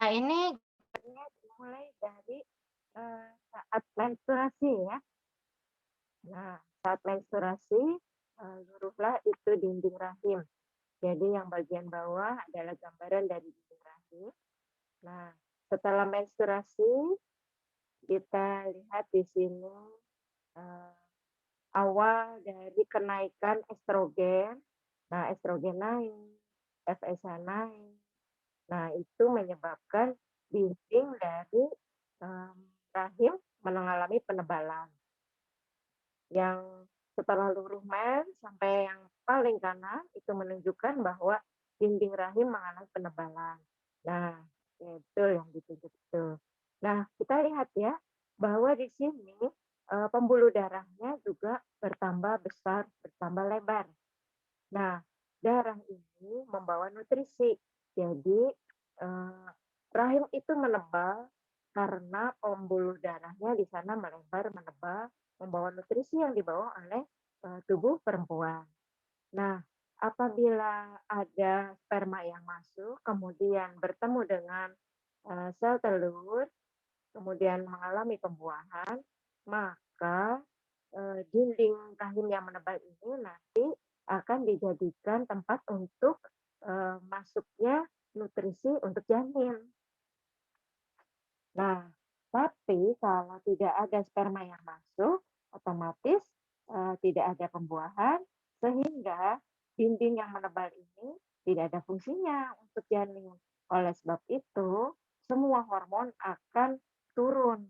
nah ini dimulai dari saat menstruasi ya. Nah, saat menstruasi luruhlah itu dinding rahim. Jadi yang bagian bawah adalah gambaran dari dinding rahim. Nah, setelah menstruasi kita lihat di sini awal dari kenaikan estrogen. Nah, estrogen naik, FSH naik. Nah, itu menyebabkan dinding dari rahim mengalami penebalan. Yang setelah luruh mens sampai yang paling kanan itu menunjukkan bahwa dinding rahim mengalami penebalan. Nah, itu yang ditunjuk itu. Nah, kita lihat ya bahwa di sini pembuluh darahnya juga bertambah besar, bertambah lebar. Nah, darah ini membawa nutrisi. Jadi, rahim itu menebal karena pembuluh darahnya di sana melebar, menebal, membawa nutrisi yang dibawa oleh tubuh perempuan. Nah, apabila ada sperma yang masuk, kemudian bertemu dengan sel telur, kemudian mengalami pembuahan, maka dinding rahim yang menebal ini nanti akan dijadikan tempat untuk masuknya nutrisi untuk janin. Nah, tapi kalau tidak ada sperma yang masuk, otomatis tidak ada pembuahan, sehingga dinding yang menebal ini tidak ada fungsinya untuk janin. Oleh sebab itu, semua hormon akan turun.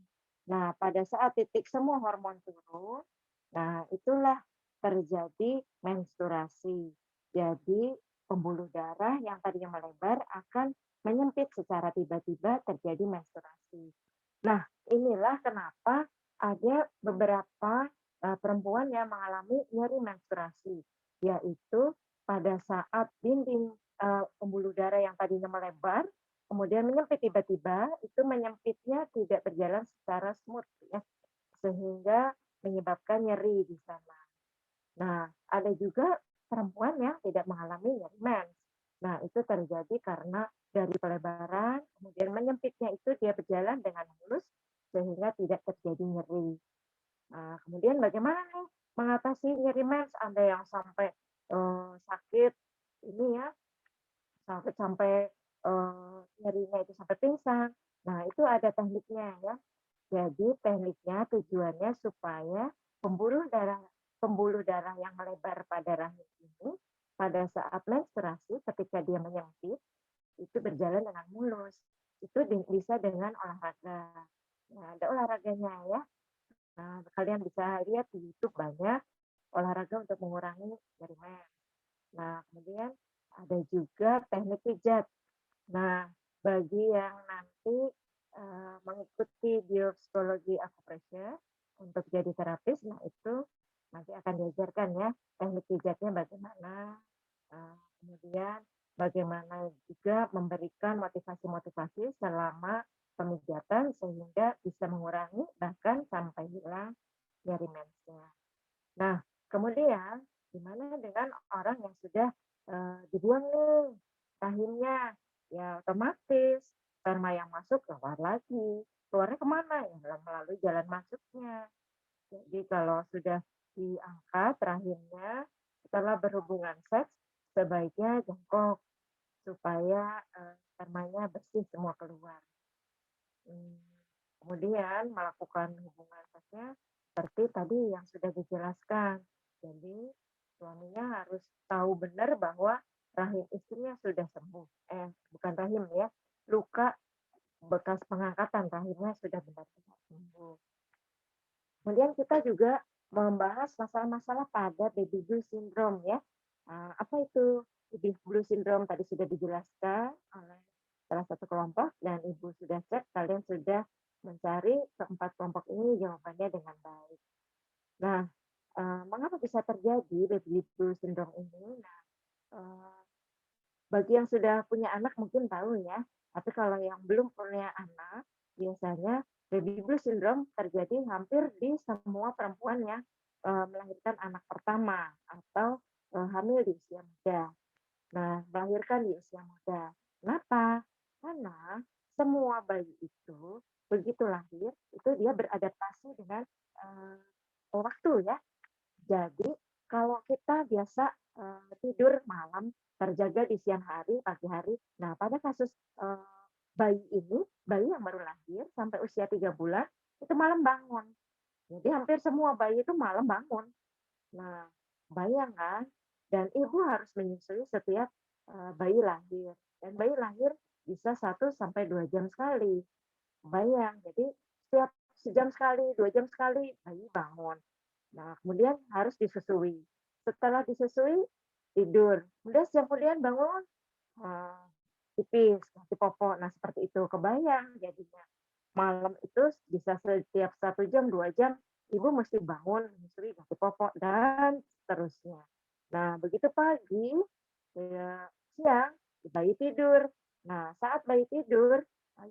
Nah, pada saat titik semua hormon turun, nah itulah terjadi menstruasi. Jadi, pembuluh darah yang tadinya melebar akan menyempit secara tiba-tiba terjadi menstruasi. Nah, inilah kenapa ada beberapa perempuan yang mengalami nyeri menstruasi, yaitu pada saat dinding pembuluh darah yang tadinya melebar, kemudian menyempit tiba-tiba, itu menyempitnya tidak berjalan secara smooth, ya, sehingga menyebabkan nyeri di sana. Nah, ada juga perempuan yang tidak mengalami nyeri mens. Nah, itu terjadi karena dari pelebaran, kemudian menyempitnya itu dia berjalan dengan mulus, sehingga tidak terjadi nyeri. Nah, kemudian bagaimana nih mengatasi nyeri mens? Ada yang sampai sakit, ini ya, sampai nyerinya itu sampai pingsan. Nah, itu ada tekniknya ya. Jadi tekniknya tujuannya supaya pembuluh darah yang melebar pada rahim ini pada saat menstruasi ketika dia menyempit itu berjalan dengan mulus. Itu bisa dengan olahraga. Nah, ada olahraganya ya. Nah, kalian bisa lihat di YouTube banyak olahraga untuk mengurangi nyeri mens. Nah, kemudian ada juga teknik pijat. Nah, bagi yang nanti mengikuti biopsikologi acupressure, untuk jadi terapis, nah itu nanti akan diajarkan ya teknik pijatnya bagaimana, kemudian bagaimana juga memberikan motivasi-motivasi selama pemijatan sehingga bisa mengurangi bahkan sampai hilang nyeri mensnya. Nah, kemudian gimana dengan orang yang sudah dibuang nih rahimnya? Ya otomatis sperma yang masuk keluar lagi. Keluarnya kemana? Ya melalui jalan masuknya. Jadi kalau sudah diangkat rahimnya setelah berhubungan seks, sebaiknya jongkok supaya spermanya bersih semua keluar. Kemudian melakukan hubungan seksnya seperti tadi yang sudah dijelaskan. Jadi suaminya harus tahu benar bahwa rahim istrinya sudah sembuh. Bukan rahim ya, luka bekas pengangkatan rahimnya sudah benar-benar sembuh. Kemudian kita juga membahas masalah-masalah pada baby blue syndrome ya. Apa itu baby blue syndrome? Tadi sudah dijelaskan oleh salah satu kelompok dan Ibu sudah cek, kalian sudah mencari keempat kelompok ini jawabannya dengan baik. Nah, mengapa bisa terjadi baby blue syndrome ini? Nah, bagi yang sudah punya anak mungkin tahu ya, tapi kalau yang belum punya anak, biasanya baby blue syndrome terjadi hampir di semua perempuan yang melahirkan anak pertama atau hamil di usia muda. Nah, melahirkan di usia muda. Kenapa? Karena semua bayi itu begitu lahir itu dia beradaptasi dengan waktu ya. Jadi kalau kita biasa tidur malam terjaga di siang hari, pagi hari. Nah, pada kasus bayi ini, bayi yang baru lahir sampai usia 3 bulan itu malam bangun. Jadi hampir semua bayi itu malam bangun. Nah, bayangkan dan ibu harus menyusui setiap bayi lahir. Dan bayi lahir bisa 1 sampai 2 jam sekali. Bayang, jadi setiap sejam sekali, 2 jam sekali bayi bangun. Nah, kemudian harus disusui. Setelah disusui, tidur. Kemudian siang kemudian bangun, pipis, ganti popok. Nah, seperti itu. Kebayang jadinya. Malam itu bisa setiap 1 jam, 2 jam, ibu mesti bangun, menyusui, ganti popok, dan seterusnya. Nah, begitu pagi, ya, siang, bayi tidur. Nah, saat bayi tidur,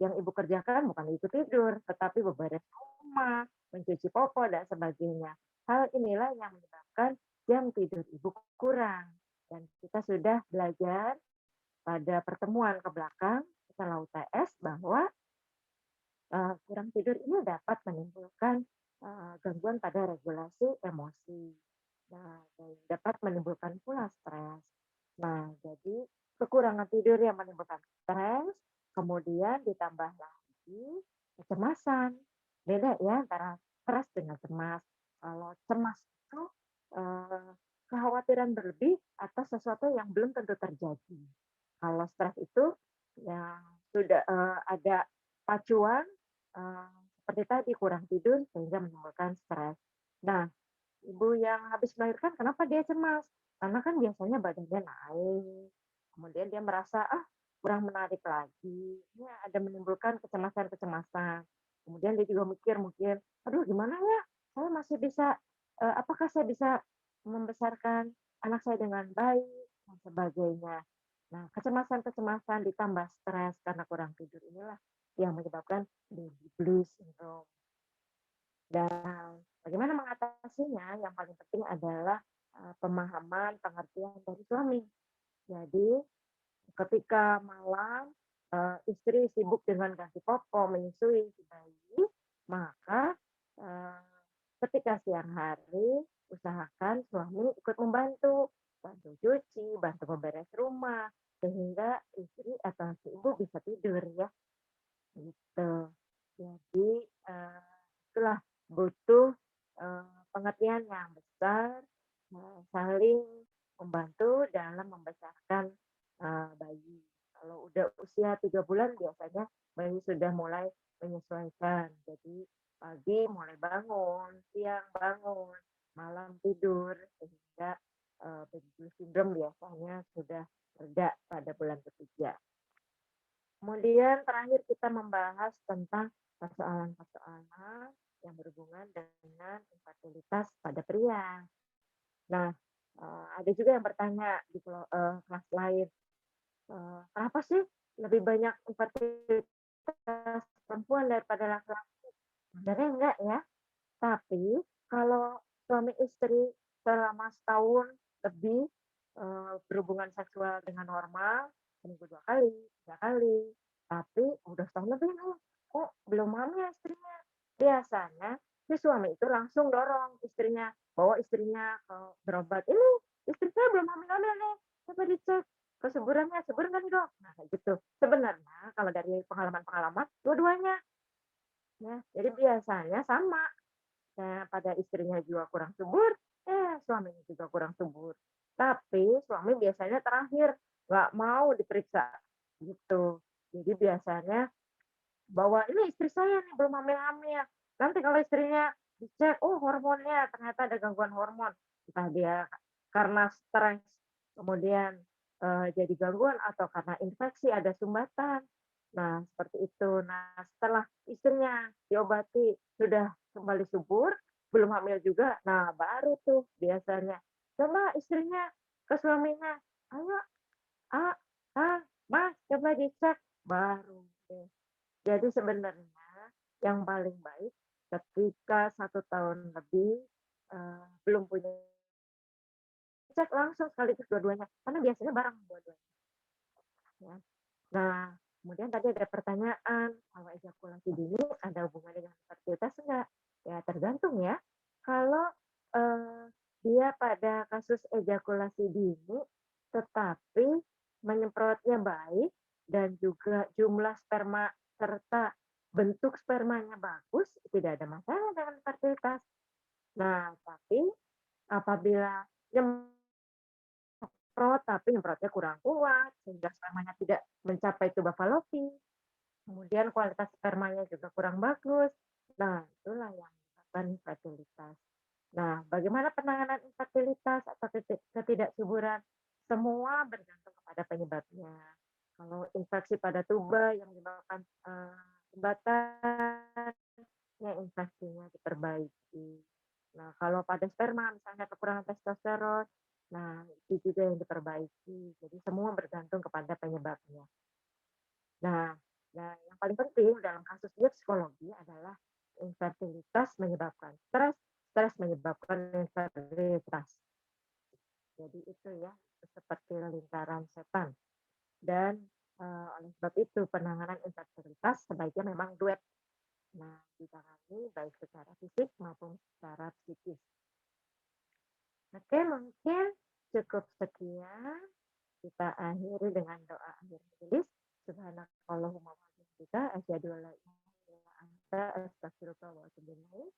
yang ibu kerjakan bukan itu tidur, tetapi beberes rumah, mencuci popok, dan sebagainya. Hal inilah yang menyebabkan jam tidur ibu kurang. Dan kita sudah belajar pada pertemuan ke belakang setelah UTS bahwa kurang tidur ini dapat menimbulkan gangguan pada regulasi emosi. Nah, dapat menimbulkan pula stres. Nah, jadi kekurangan tidur yang menimbulkan stres, kemudian ditambah lagi kecemasan. Beda ya antara stres dengan cemas. Kalau cemas itu kekhawatiran berlebih atas sesuatu yang belum tentu terjadi. Kalau stres itu yang sudah ada pacuan seperti tadi kurang tidur sehingga menimbulkan stres. Nah, ibu yang habis melahirkan kenapa dia cemas? Karena kan biasanya badannya naik, kemudian dia merasa kurang menarik lagi. Ini ada menimbulkan kecemasan-kecemasan. Kemudian dia juga mikir mungkin, aduh gimana ya? Saya masih bisa, apakah saya bisa membesarkan anak saya dengan baik dan sebagainya. Nah, kecemasan-kecemasan ditambah stres karena kurang tidur inilah yang menyebabkan baby blue syndrome. Dan bagaimana mengatasinya? Yang paling penting adalah pemahaman, pengertian dari suami. Jadi, ketika malam istri sibuk dengan ganti popok, menyusui si bayi, maka ketika siang hari usahakan suami ikut membantu, bantu cuci, bantu memberes rumah, sehingga istri atau si ibu bisa tidur ya. Gitu. Jadi itulah butuh pengertian yang besar, saling membantu dalam membesarkan bayi. Kalau udah usia 3 bulan biasanya bayi sudah mulai menyesuaikan. Jadi pagi mulai bangun, siang bangun, malam tidur, sehingga baby blue syndrome biasanya sudah reda pada bulan ketiga. Kemudian terakhir kita membahas tentang persoalan-persoalan yang berhubungan dengan infertilitas pada pria. Nah, ada juga yang bertanya di kelas lain, kenapa sih lebih banyak infertilitas perempuan daripada laki-laki? Sebenarnya enggak ya, tapi kalau suami istri selama setahun lebih berhubungan seksual dengan normal, seminggu 2 kali, 3 kali, tapi udah setahun lebih nih, kok belum hamil istrinya. Biasanya si suami itu langsung dorong istrinya, bawa istrinya berobat. Ini istri saya belum hamil-hamil nih, coba dicek kesuburannya, subur nggak nih dok? Nah kayak gitu. Sebenarnya kalau dari pengalaman-pengalaman, dua-duanya. Ya, jadi biasanya sama. Nah, pada istrinya juga kurang subur, suaminya juga kurang subur. Tapi suami biasanya terakhir, nggak mau diperiksa gitu. Jadi biasanya bahwa ini istri saya nih belum hamil-hamil. Nanti kalau istrinya dicek, oh hormonnya ternyata ada gangguan hormon. Entah dia karena stres, kemudian jadi gangguan atau karena infeksi ada sumbatan. Nah, seperti itu. Nah, setelah istrinya diobati sudah kembali subur, belum hamil juga, nah baru tuh biasanya. Coba istrinya ke suaminya, ayo, mas, coba dicek, baru deh. Jadi sebenarnya yang paling baik ketika 1 tahun lebih belum punya, cek langsung sekaligus dua-duanya, karena biasanya bareng dua-duanya. Ya. Nah, kemudian tadi ada pertanyaan, kalau ejakulasi dini ada hubungannya dengan fertilitas enggak? Ya tergantung ya. Kalau dia pada kasus ejakulasi dini, tetapi menyemprotnya baik dan juga jumlah sperma serta bentuk spermanya bagus, tidak ada masalah dengan fertilitas. Nah, tapi apabila nyemprot tapi nyemprotnya kurang kuat sehingga spermanya tidak mencapai tuba fallopi, kemudian kualitas spermanya juga kurang bagus. Nah, itulah yang menyebabkan infertilitas. Nah, bagaimana penanganan infertilitas atau ketidaksuburan? Semua bergantung kepada penyebabnya. Kalau infeksi pada tuba yang menyebabkan sumbatan, ya infeksinya diperbaiki. Nah, kalau pada sperma misalnya kekurangan testosteron, nah itu juga yang diperbaiki. Jadi semua bergantung kepada penyebabnya. Nah, yang paling penting dalam kasus dia psikologi adalah infertilitas menyebabkan stres, stres menyebabkan infertilitas. Jadi itu ya, seperti lingkaran setan. Dan oleh sebab itu penanganan infertilitas sebaiknya memang duet. Nah, ditangani baik secara fisik maupun secara psikis. Oke, mungkin cukup sekian. Kita akhiri dengan doa akhir majelis. Subhanakallahumma wa bihamdika asyhadu an la ilaha illa anta astaghfiruka wa atubu ilaik.